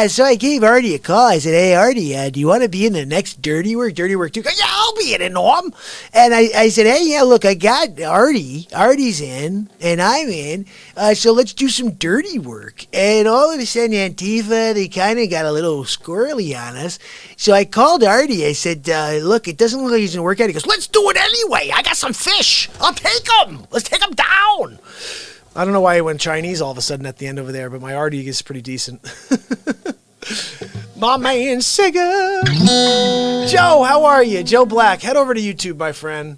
So I gave Artie a call. I said, hey, Artie, do you want to be in the next dirty work? Dirty work 2? Yeah, I'll be in it, Norm. And I said, hey, yeah, look, I got Artie. Artie's in, and I'm in. So let's do some dirty work. And all of a sudden, Antifa they kind of got a little squirrely on us. So I called Artie. I said, look, it doesn't look like he's going to work out. He goes, let's do it anyway. I got some fish. I'll take them. Let's take them down. I don't know why he went Chinese all of a sudden at the end over there, but my Artie is pretty decent. My man Sigga. Joe, how are you? Joe Black. Head over to YouTube, my friend.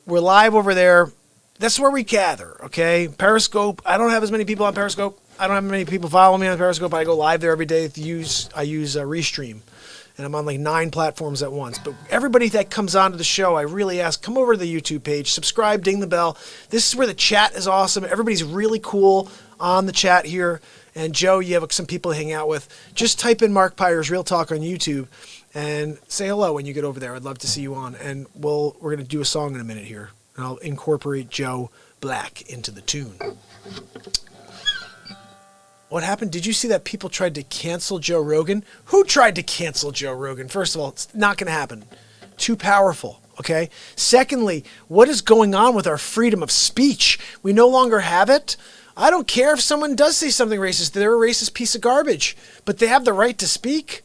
We're live over there. That's where we gather, okay? Periscope. I don't have as many people on Periscope. I don't have many people following me on Periscope. I go live there every day. I use Restream, and I'm on like 9 platforms at once. But everybody that comes onto the show, I really ask, come over to the YouTube page, subscribe, ding the bell. This is where the chat is awesome. Everybody's really cool on the chat here. And Joe, you have some people to hang out with. Just type in Mark Pyre's Real Talk on YouTube and say hello when you get over there. I'd love to see you on. And we're going to do a song in a minute here. And I'll incorporate Joe Black into the tune. What happened? Did you see that people tried to cancel Joe Rogan? Who tried to cancel Joe Rogan? First of all, it's not going to happen. Too powerful, okay? Secondly, what is going on with our freedom of speech? We no longer have it. I don't care if someone does say something racist. They're a racist piece of garbage. But they have the right to speak.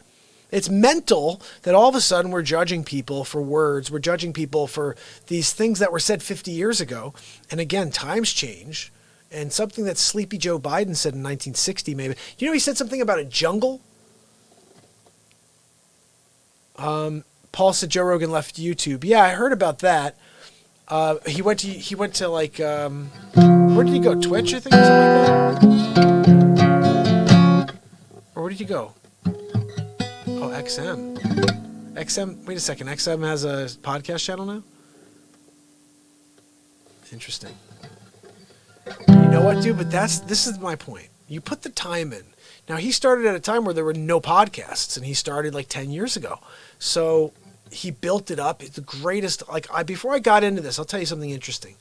It's mental that all of a sudden we're judging people for words. We're judging people for these things that were said 50 years ago. And again, times change. And something that Sleepy Joe Biden said in 1960 maybe. You know, he said something about a jungle. Paul said Joe Rogan left YouTube. Yeah, I heard about that. He went to like, where did he go? Twitch, I think, or something like that? Or where did he go? Oh, XM. XM, wait a second. XM has a podcast channel now? Interesting. You know what, dude? But this is my point. You put the time in. Now, he started at a time where there were no podcasts, and he started like 10 years ago. So he built it up. It's the greatest. Before I got into this, I'll tell you something interesting.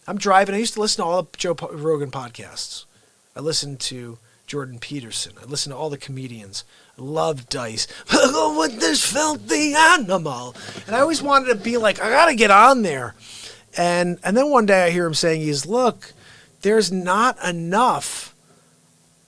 I'm driving. I used to listen to all the Joe Rogan podcasts. I listened to Jordan Peterson. I listened to all the comedians. I love Dice. Go with this filthy animal. And I always wanted to be like, I got to get on there. And then one day I hear him saying, look, there's not enough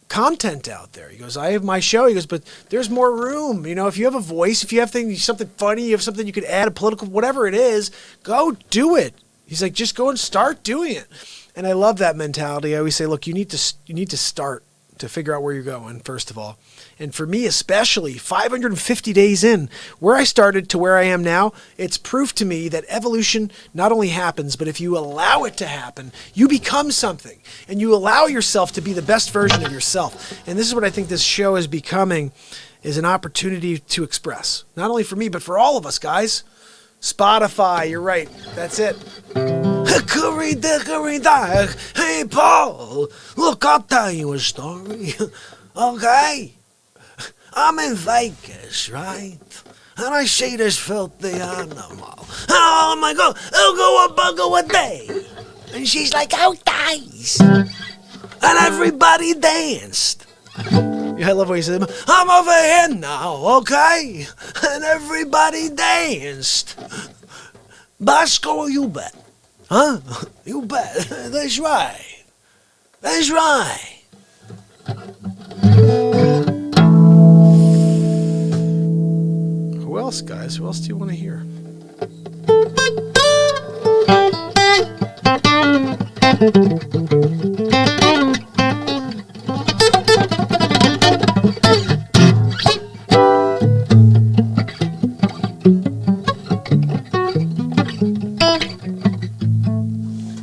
content out there. He goes, I have my show. He goes, but there's more room. You know, if you have a voice, if you have something funny, you have something you could add, a political, whatever it is, go do it. He's like, just go and start doing it. And I love that mentality. I always say, look, you need to start to figure out where you're going, first of all. And for me especially, 550 days in, where I started to where I am now, it's proof to me that evolution not only happens, but if you allow it to happen, you become something. And you allow yourself to be the best version of yourself. And this is what I think this show is becoming, is an opportunity to express. Not only for me, but for all of us, guys. Spotify, you're right. That's it. Hey, Paul, look, I'll tell you a story. Okay? I'm in Vegas, right? And I see this filthy animal. Oh my God, I'll go a bugger a day. And she's like, oh, dice. And everybody danced. Yeah, I love what he said. I'm over here now, okay? And everybody danced. Bosco, you bet. Huh? You bet. That's right. That's right. Who else, guys? Who else do you want to hear?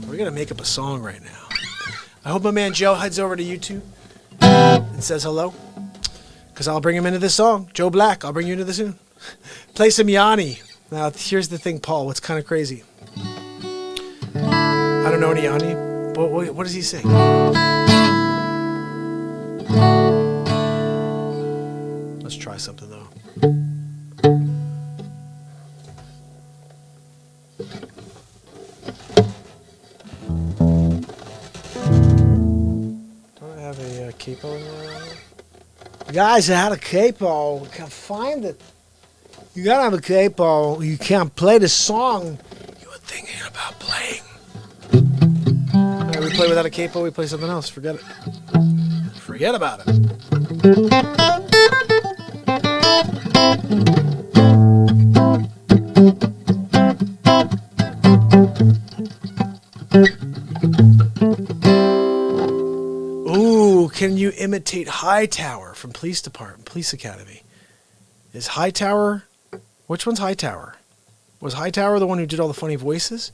We're going to make up a song right now. I hope my man Joe heads over to YouTube and says hello, because I'll bring him into this song. Joe Black, I'll bring you into this soon. Play some Yanni. Now, here's the thing, Paul. What's kind of crazy? I don't know any Yanni. What does he sing? Let's try something, though. Don't I have a capo in there? Guys, I had a capo. I can't find it. You gotta have a capo. You can't play the song you were thinking about playing. All right, we play without a capo. We play something else. Forget it. Forget about it. Ooh, can you imitate Hightower from Police Academy? Is Hightower... Which one's Hightower? Was Hightower the one who did all the funny voices?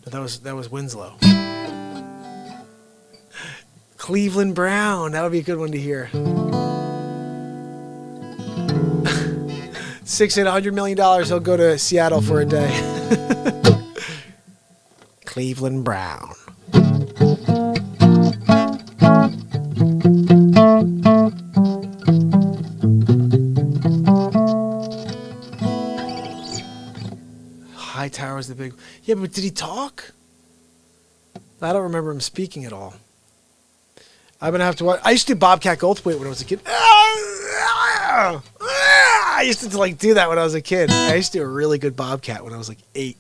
No, that was Winslow. Cleveland Brown. That would be a good one to hear. $100 million. He'll go to Seattle for a day. Cleveland Brown. Hightower's the big... Yeah, but did he talk? I don't remember him speaking at all. I'm going to have to watch... I used to do Bobcat Goldthwait when I was a kid. I used to like do that when I was a kid. I used to do a really good Bobcat when I was like 8.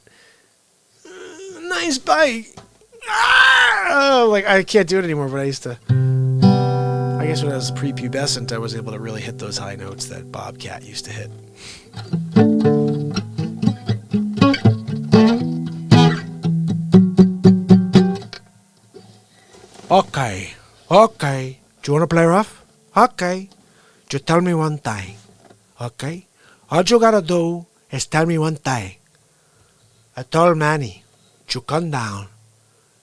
Nice bite. Like, I can't do it anymore, but I used to... I guess when I was prepubescent, I was able to really hit those high notes that Bobcat used to hit. Okay. Do you want to play rough? Okay. Just tell me one thing. Okay? All you gotta do is tell me one thing. I told Manny to come down,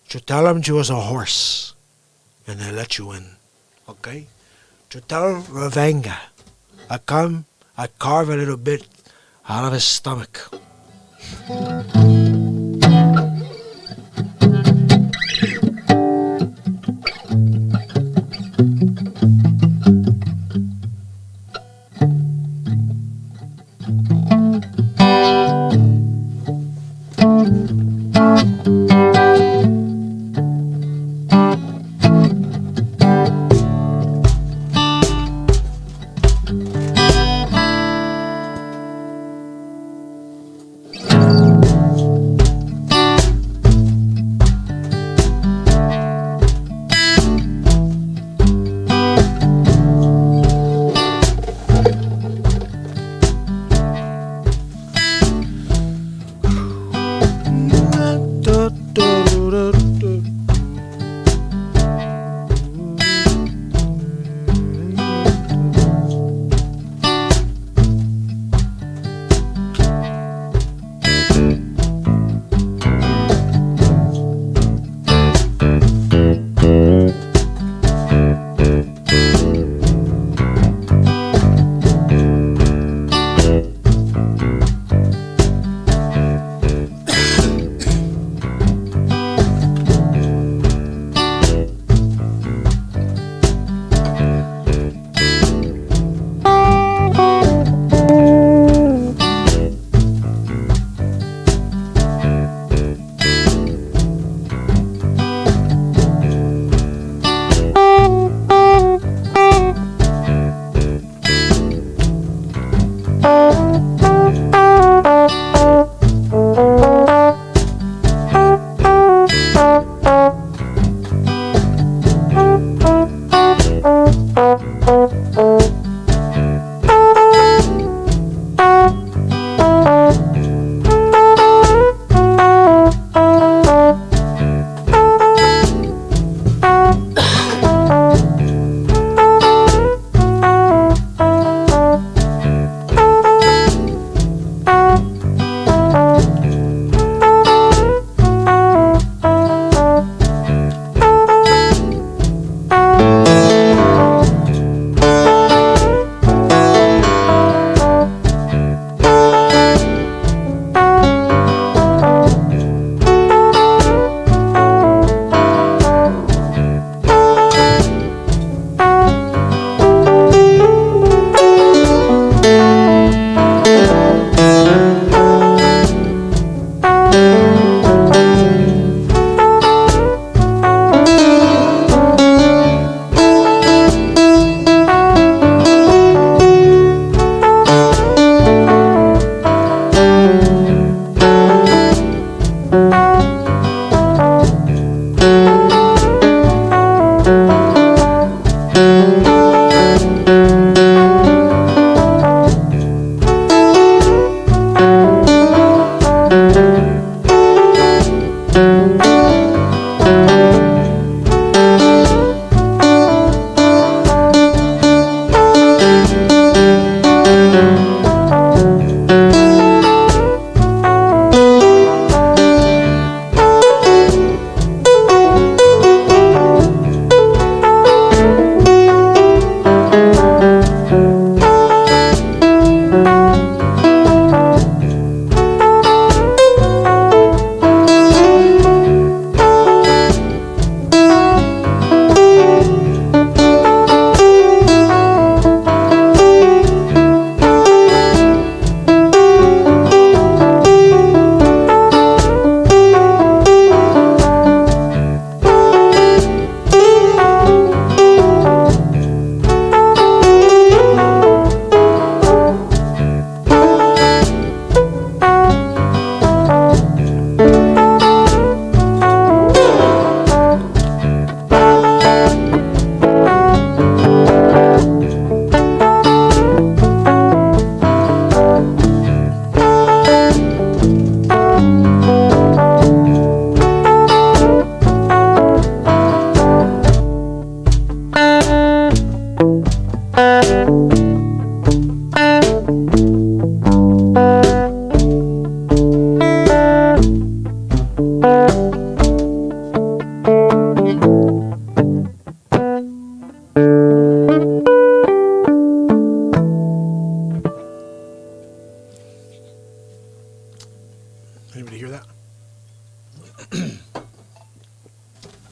to tell him you was a horse, and they let you in. Okay? To tell Ravenga, I carve a little bit out of his stomach.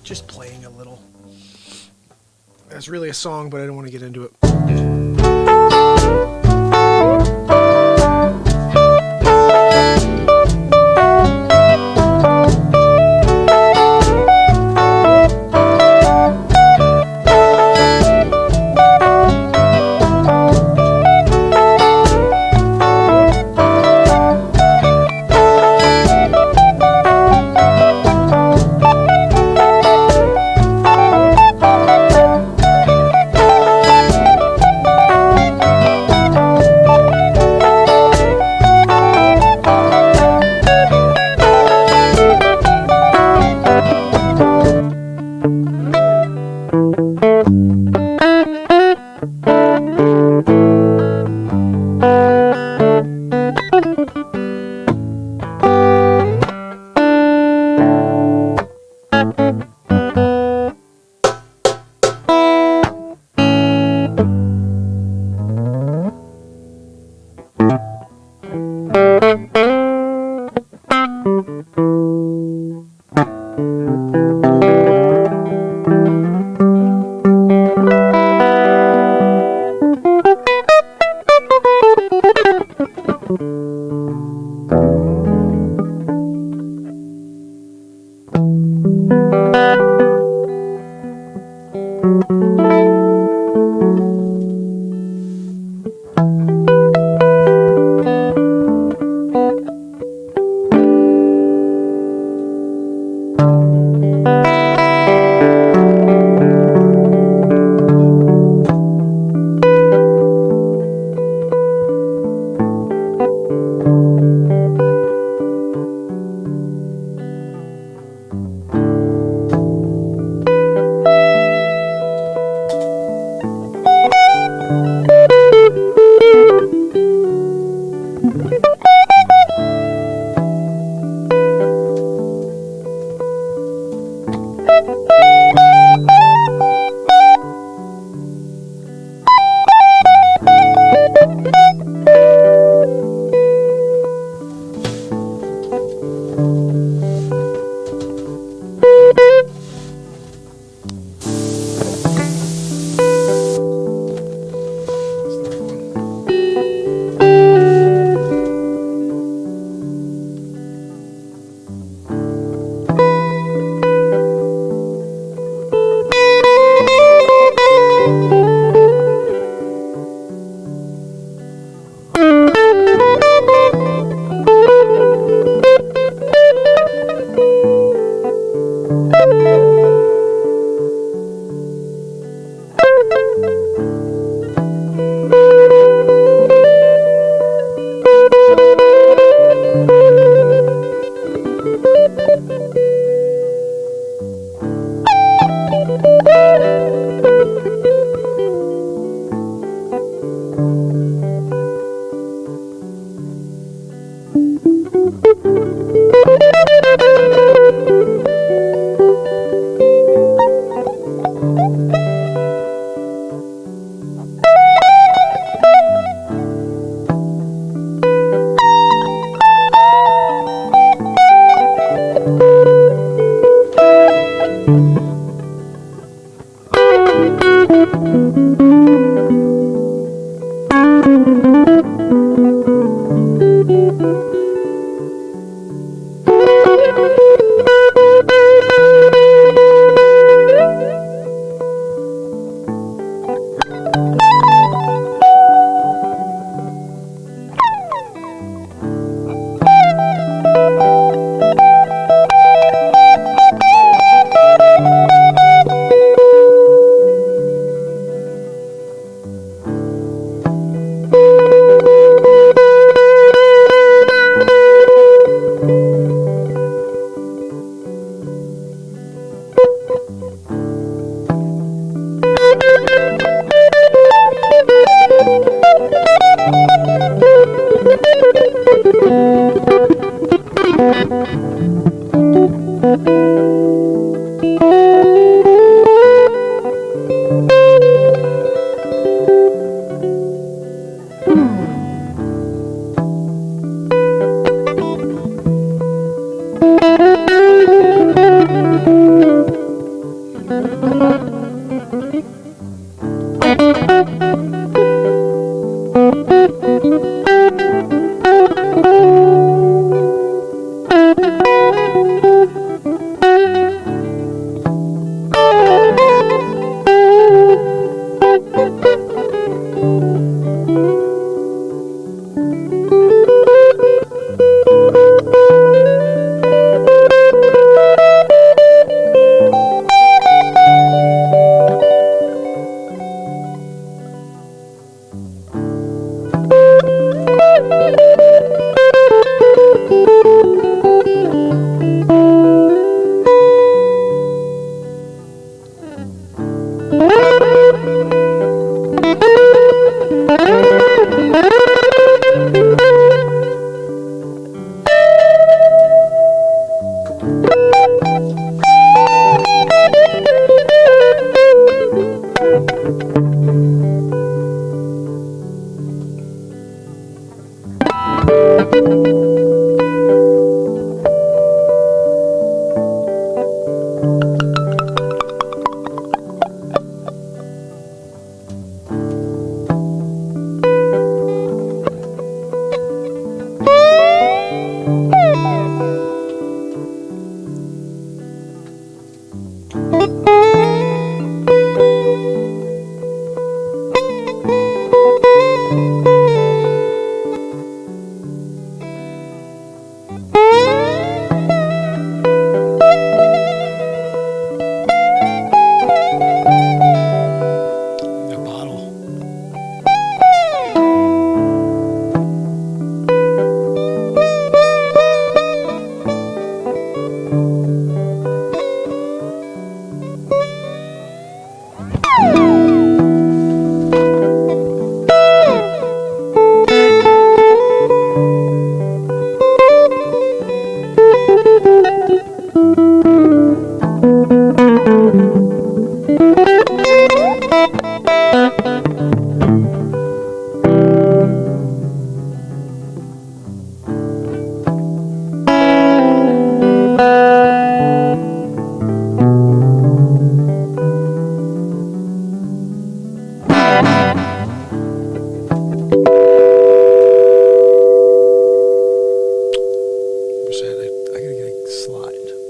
just playing a little. That's really a song, but I don't want to get into it.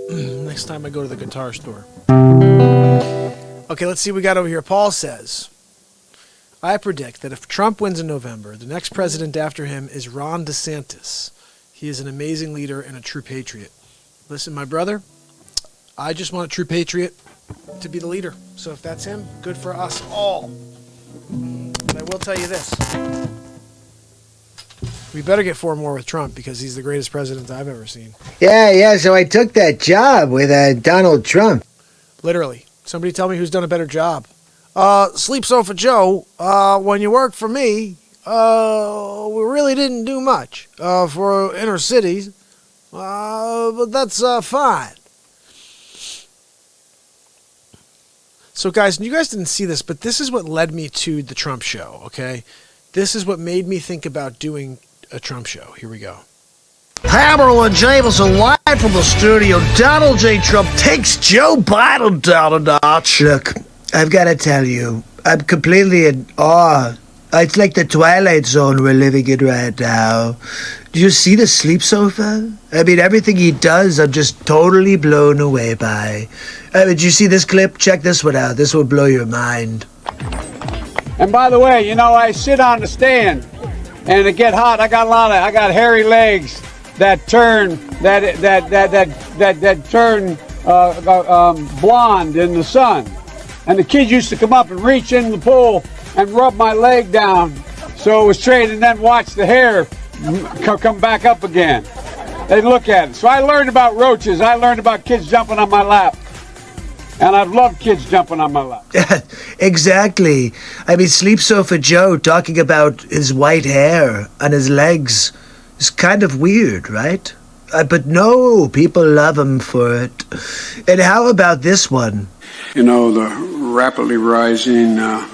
Next time I go to the guitar store. Okay, let's see what we got over here. Paul says, I predict that if Trump wins in November, the next president after him is Ron DeSantis. He is an amazing leader and a true patriot. Listen, my brother, I just want a true patriot to be the leader. So if that's him, good for us all. But I will tell you this. We better get 4 more with Trump because he's the greatest president I've ever seen. Yeah, so I took that job with Donald Trump. Literally. Somebody tell me who's done a better job. Sleep Sofa Joe, when you worked for me, we really didn't do much for inner cities, but that's fine. So guys, you guys didn't see this, but this is what led me to the Trump show, okay? This is what made me think about doing a Trump show. Here we go. Pamela and Jameson live from the studio. Donald J. Trump takes Joe Biden down a notch. Look, I've got to tell you, I'm completely in awe. It's like the Twilight Zone we're living in right now. Do you see the Sleep Sofa? I mean, everything he does, I'm just totally blown away by. Did you see this clip? Check this one out. This will blow your mind. And by the way, you know, I sit on the stand and it get hot. I got hairy legs that turn blonde in the sun. And the kids used to come up and reach in the pool and rub my leg down so it was straight, and then watch the hair come back up again. They'd look at it. So I learned about roaches. I learned about kids jumping on my lap. And I've loved kids jumping on my lap. Exactly. I mean, Sleep Sofa Joe talking about his white hair on his legs is kind of weird, right? But no, people love him for it. And how about this one? You know, the rapidly rising I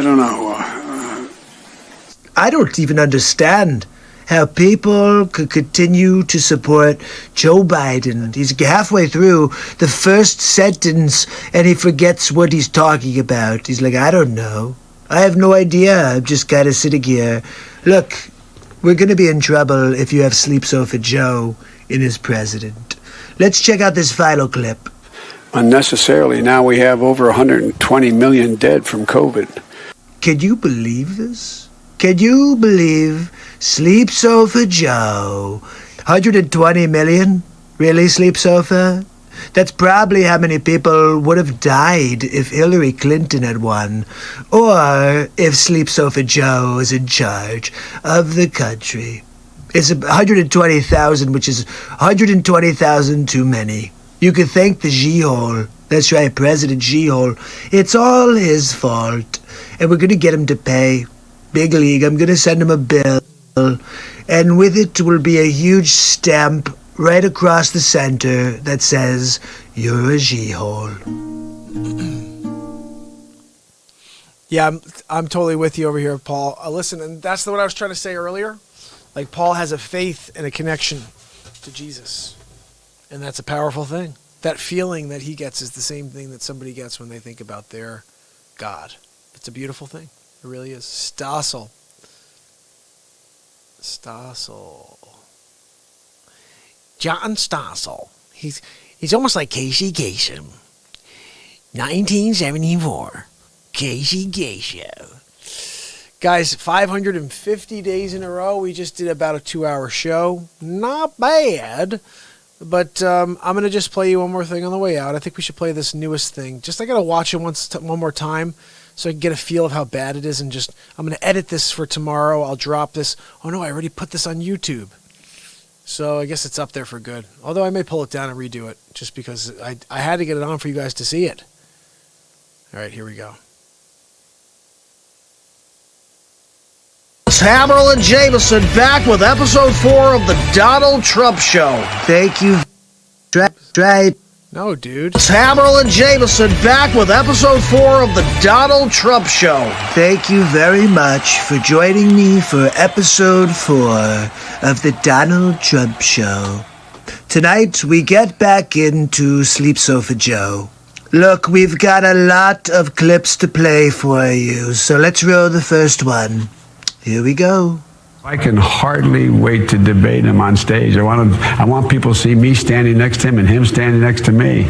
don't know. I don't even understand how people could continue to support Joe Biden. He's halfway through the first sentence and he forgets what he's talking about. He's like, I don't know. I have no idea. I'm just kind of sitting here. Look, we're going to be in trouble if you have Sleep Sofa Joe in as president. Let's check out this final clip. Unnecessarily, now we have over 120 million dead from COVID. Can you believe this? Can you believe Sleep Sofa Joe? 120 million? Really, Sleep Sofa? That's probably how many people would have died if Hillary Clinton had won, or if Sleep Sofa Joe was in charge of the country. It's 120,000, which is 120,000 too many. You could thank the G-hole. That's right, President G-hole. It's all his fault. And we're going to get him to pay. Big league. I'm going to send him a bill. And with it will be a huge stamp right across the center that says, you're a G-hole. Yeah, I'm totally with you over here, Paul. Listen, and that's what I was trying to say earlier. Like, Paul has a faith and a connection to Jesus. And that's a powerful thing. That feeling that he gets is the same thing that somebody gets when they think about their God. It's a beautiful thing. It really is. Stossel. John Stossel. He's almost like Casey Kasem. 1974. Casey Kasem. Guys, 550 days in a row. We just did about a 2-hour show. Not bad. But I'm going to just play you one more thing on the way out. I think we should play this newest thing. Just I got to watch it one more time so I can get a feel of how bad it is. And just I'm going to edit this for tomorrow. I'll drop this. Oh, no, I already put this on YouTube. So I guess it's up there for good. Although I may pull it down and redo it just because I had to get it on for you guys to see it. All right, here we go. Hammerl and Jameson back with episode 4 of the Donald Trump Show. Thank you. Try. No, dude. Hammerl and Jameson back with episode 4 of the Donald Trump Show. Thank you very much for joining me for episode 4 of the Donald Trump Show. Tonight, we get back into Sleep Sofa Joe. Look, we've got a lot of clips to play for you, so let's roll the first one. Here we go. I can hardly wait to debate him on stage. I want people to see me standing next to him and him standing next to me.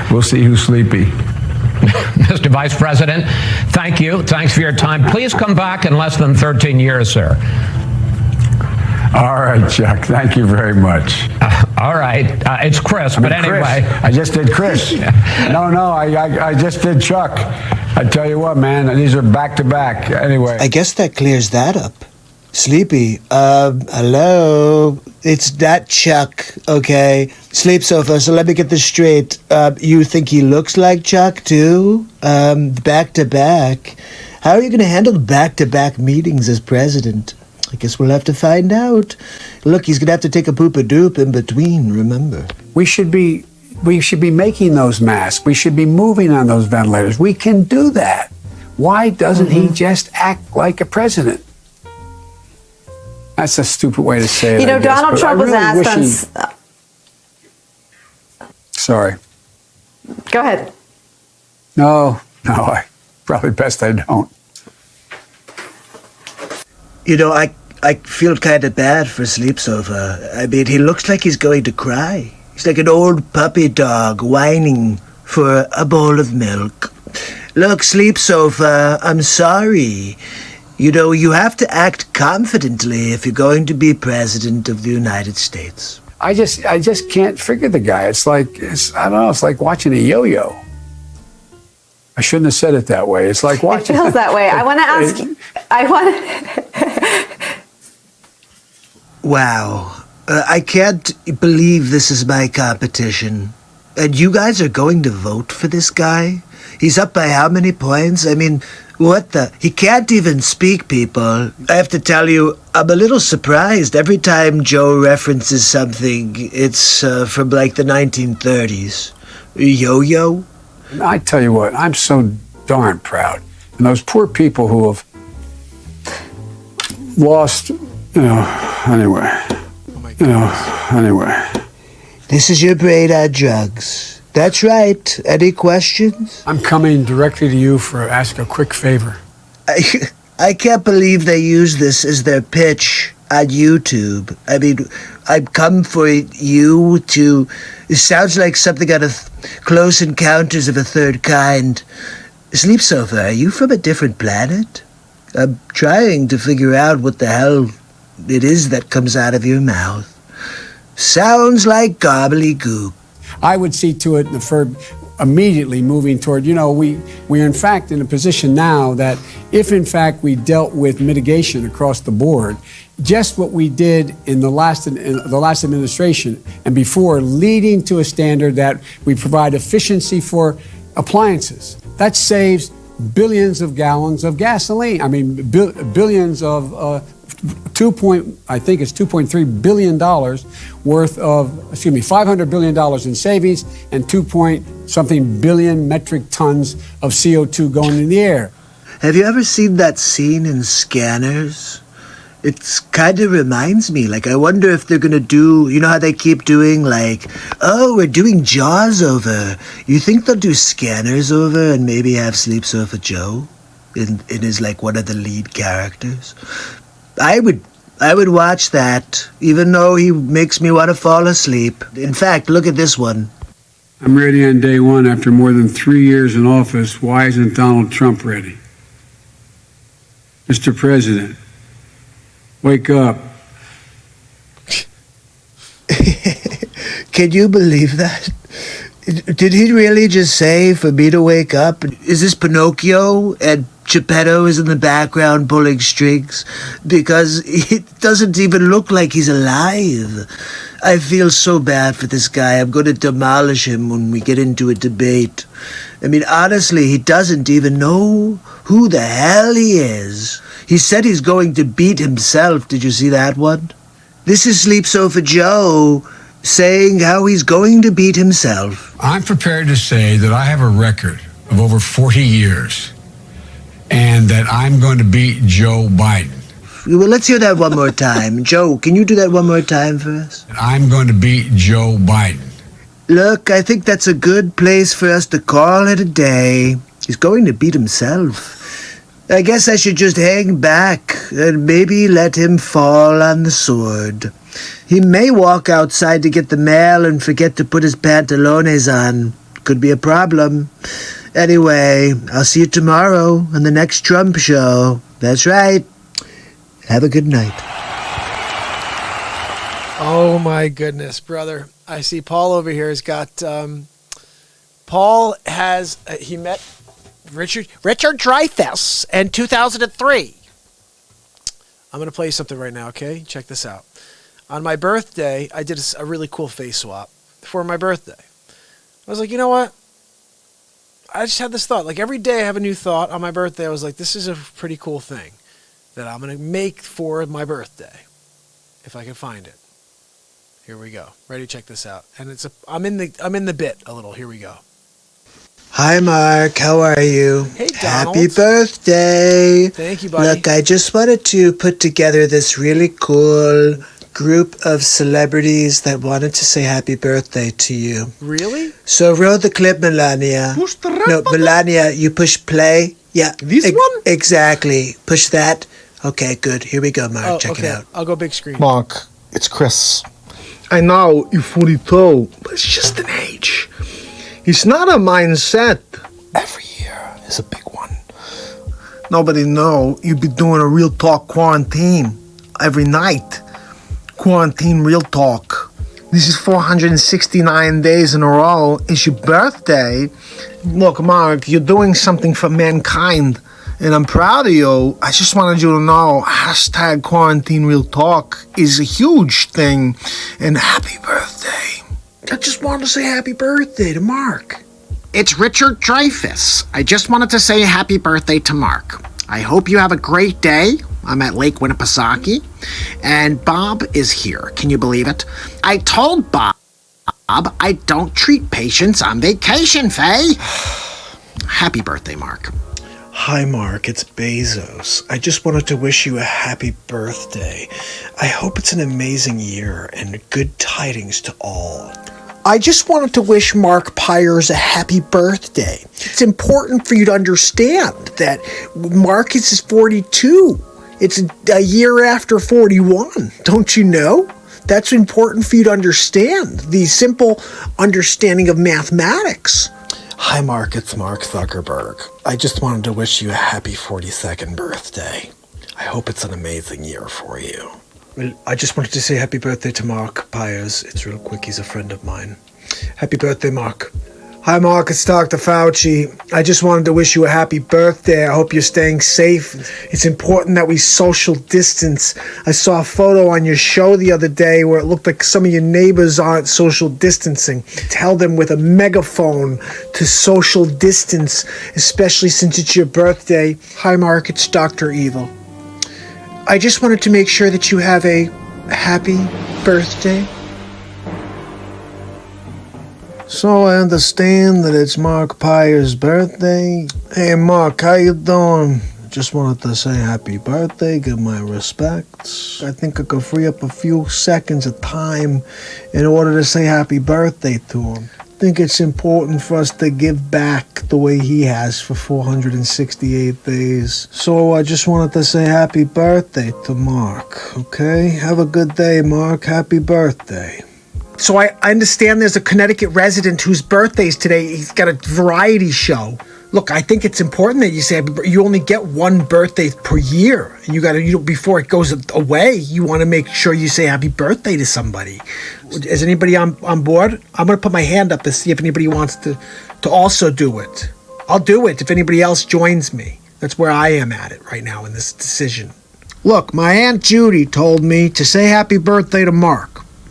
We'll see who's sleepy. Mr. Vice President, thank you. Thanks for your time. Please come back in less than 13 years, sir. All right, Chuck. Thank you very much. All right. It's Chris, but anyway. Chris. I just did Chris. No, I just did Chuck. I tell you what, man, these are back to back. Anyway. I guess that clears that up. Sleepy, hello? It's that Chuck, okay? Sleep Sofa, so let me get this straight. You think he looks like Chuck, too? Back to back. How are you going to handle back-to-back meetings as president? I guess we'll have to find out. Look, he's going to have to take a poop-a-doop in between, remember? We should be making those masks. We should be moving on those ventilators. We can do that. Why doesn't he just act like a president? That's a stupid way to say it. You know, Donald Trump was asked on... Sorry. Go ahead. No, I probably best I don't. You know, I feel kind of bad for Sleep Sofa. I mean, he looks like he's going to cry. He's like an old puppy dog whining for a bowl of milk. Look, Sleep Sofa, I'm sorry. You know, you have to act confidently if you're going to be president of the United States. I just can't figure the guy. I don't know, it's like watching a yo-yo. I shouldn't have said it that way. It's like watching... It feels that way. I want to ask you... Wow. I can't believe this is my competition. And you guys are going to vote for this guy? He's up by how many points? I mean... What the? He can't even speak, people. I have to tell you, I'm a little surprised. Every time Joe references something, it's from like the 1930s. Yo-yo? I tell you what, I'm so darn proud. And those poor people who have lost, anyway. This is your brain on drugs. That's right. Any questions? I'm coming directly to you for ask a quick favor. I can't believe they use this as their pitch on YouTube. I mean, I've come for you to... It sounds like something out of Close Encounters of a Third Kind. Sleep Sofa, are you from a different planet? I'm trying to figure out what the hell it is that comes out of your mouth. Sounds like gobbledygook. I would see to it immediately moving toward, we're in fact in a position now that if in fact we dealt with mitigation across the board, just what we did in the last administration and before, leading to a standard that we provide efficiency for appliances. That saves billions of gallons of gasoline. I mean, billions of $2.3 billion worth of, $500 billion in savings and 2-something billion metric tons of CO2 going in the air. Have you ever seen that scene in Scanners? It kind of reminds me, I wonder if they're going to do, how they keep doing, we're doing Jaws over. You think they'll do Scanners over and maybe have Sleep Sofa Joe in his, one of the lead characters? I would watch that, even though he makes me want to fall asleep. In fact, look at this one. I'm ready on day one after more than 3 years in office. Why isn't Donald Trump ready? Mr. President, wake up. Can you believe that? Did he really just say for me to wake up? Is this Pinocchio and Geppetto is in the background pulling strings? Because it doesn't even look like he's alive. I feel so bad for this guy. I'm going to demolish him when we get into a debate. I mean, honestly, he doesn't even know who the hell he is. He said he's going to beat himself. Did you see that one? This is Sleep Sofa Joe saying how he's going to beat himself. I'm prepared to say that I have a record of over 40 years and that I'm going to beat Joe Biden. Well, let's hear that one more time. Joe, can you do that one more time for us? I'm going to beat Joe Biden. Look, I think that's a good place for us to call it a day. He's going to beat himself. I guess I should just hang back and maybe let him fall on the sword. He may walk outside to get the mail and forget to put his pantalones on. Could be a problem. Anyway, I'll see you tomorrow on the next Trump show. That's right. Have a good night. Oh my goodness, brother. I see Paul over here has got, Paul has, he met Richard Dreyfuss in 2003. I'm going to play you something right now, okay? Check this out. On my birthday, I did a really cool face swap for my birthday. I was like, you know what? I just had this thought. Like every day I have a new thought on my birthday. I was like, this is a pretty cool thing that I'm going to make for my birthday. If I can find it. Here we go. Ready? Check this out. And I'm in the bit a little. Here we go. Hi, Mark. How are you? Hey, Donald. Happy birthday. Thank you, buddy. Look, I just wanted to put together this really cool group of celebrities that wanted to say happy birthday to you. Really? So roll the clip, Melania. Push the red No, button. Melania, you push play. Yeah. This one? Exactly. Push that. Okay, good. Here we go, Mark. Check it out. I'll go big screen. Mark, it's Chris. I know you're 42, but it's just an age. It's not a mindset. Every year is a big one. Nobody know you be doing a real talk quarantine every night. Quarantine real talk. This is 469 days in a row. It's your birthday. Look, Mark, you're doing something for mankind, and I'm proud of you. I just wanted you to know hashtag quarantine real talk is a huge thing, and happy birthday. I just wanted to say happy birthday to Mark. It's Richard Dreyfuss. I just wanted to say happy birthday to Mark. I hope you have a great day. I'm at Lake Winnipesaukee, and Bob is here. Can you believe it? I told Bob I don't treat patients on vacation, Faye. Happy birthday, Mark. Hi, Mark. It's Bezos. I just wanted to wish you a happy birthday. I hope it's an amazing year and good tidings to all. I just wanted to wish Mark Pyers a happy birthday. It's important for you to understand that Marcus is 42. It's a year after 41. Don't you know? That's important for you to understand. The simple understanding of mathematics. Hi, Mark. It's Mark Zuckerberg. I just wanted to wish you a happy 42nd birthday. I hope it's an amazing year for you. Well, I just wanted to say happy birthday to Mark Pyers. It's real quick. He's a friend of mine. Happy birthday, Mark. Hi, Mark. It's Dr. Fauci. I just wanted to wish you a happy birthday. I hope you're staying safe. It's important that we social distance. I saw a photo on your show the other day where it looked like some of your neighbors aren't social distancing. Tell them with a megaphone to social distance, especially since it's your birthday. Hi, Mark. It's Dr. Evil. I just wanted to make sure that you have a happy birthday. So I understand that it's Mark Pyers' birthday. Hey, Mark, how you doing? Just wanted to say happy birthday, give my respects. I think I could free up a few seconds of time in order to say happy birthday to him. I think it's important for us to give back the way he has for 468 days. So I just wanted to say happy birthday to Mark, okay? Have a good day, Mark. Happy birthday. So I understand there's a Connecticut resident whose birthday's today. He's got a variety show. Look, I think it's important that you say you only get one birthday per year. And you got to, before it goes away, you want to make sure you say happy birthday to somebody. Is anybody on board? I'm going to put my hand up to see if anybody wants to also do it. I'll do it if anybody else joins me. That's where I am at it right now in this decision. Look, my Aunt Judy told me to say happy birthday to Mark.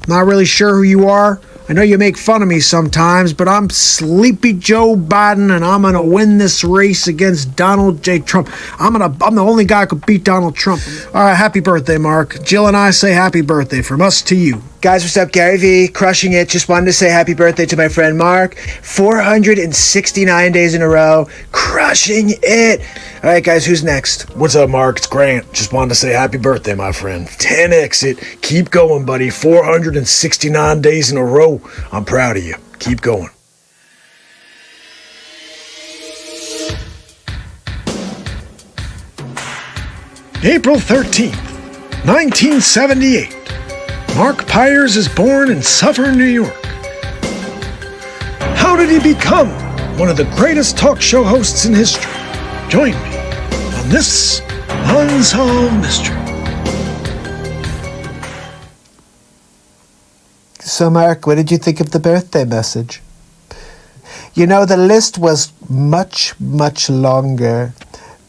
Not really sure who you are. I know you make fun of me sometimes, but I'm Sleepy Joe Biden, and I'm gonna win this race against Donald J. Trump. I'm the only guy who could beat Donald Trump. All right, happy birthday, Mark. Jill and I say happy birthday from us to you. Guys, what's up? Gary V, crushing it. Just wanted to say happy birthday to my friend Mark. 469 days in a row, crushing it. All right, guys, who's next? What's up, Mark? It's Grant. Just wanted to say happy birthday, my friend. 10x it. Keep going, buddy. 469 days in a row. I'm proud of you. Keep going. April 13th, 1978. Mark Pyers is born in Suffern, New York. How did he become one of the greatest talk show hosts in history? Join me on this Unsolved Mystery. So, Mark, what did you think of the birthday message? You know, the list was much, much longer,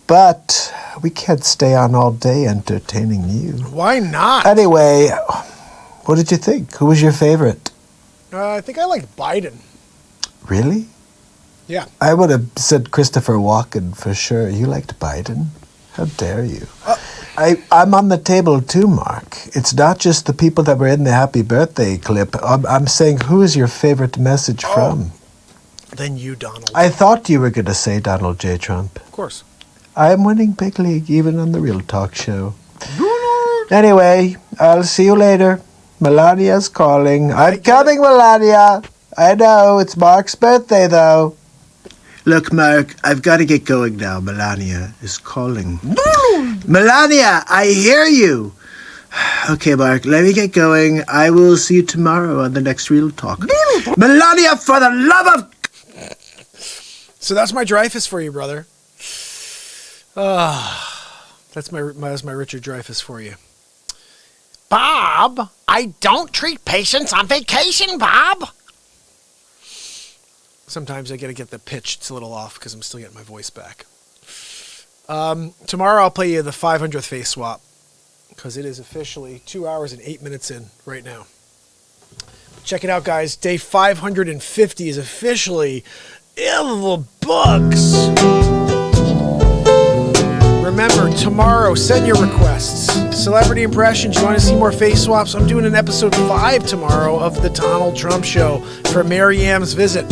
but we can't stay on all day entertaining you. Why not? Anyway, what did you think? Who was your favorite? I think I like Biden. Really? Yeah. I would have said Christopher Walken for sure. You liked Biden? How dare you? I'm on the table too, Mark. It's not just the people that were in the happy birthday clip. I'm saying, who is your favorite message from? Then you, Donald. I thought you were going to say Donald J. Trump. Of course. I'm winning big league, even on the Real Talk show. Anyway, I'll see you later. Melania's calling. I'm coming, Melania. I know, it's Mark's birthday, though. Look, Mark, I've got to get going now. Melania is calling. Melania, I hear you. Okay, Mark, let me get going. I will see you tomorrow on the next Real Talk. Melania, for the love of... So that's my Dreyfuss for you, brother. That's my Richard Dreyfuss for you. Bob, I don't treat patients on vacation, Bob. Sometimes I got to get the pitch. It's a little off because I'm still getting my voice back. Tomorrow I'll play you the 500th face swap because it is officially 2 hours and 8 minutes in right now. Check it out, guys. Day 550 is officially in the books. Remember, tomorrow, send your requests. Celebrity impressions, you want to see more face swaps? I'm doing an episode 5 tomorrow of the Donald Trump Show for Maryam's visit.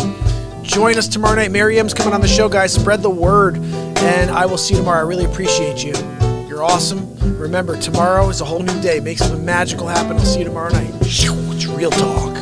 Join us tomorrow night. Maryam's coming on the show, guys. Spread the word, and I will see you tomorrow. I really appreciate you. You're awesome. Remember, tomorrow is a whole new day. Make something magical happen. I'll see you tomorrow night. It's Real Talk.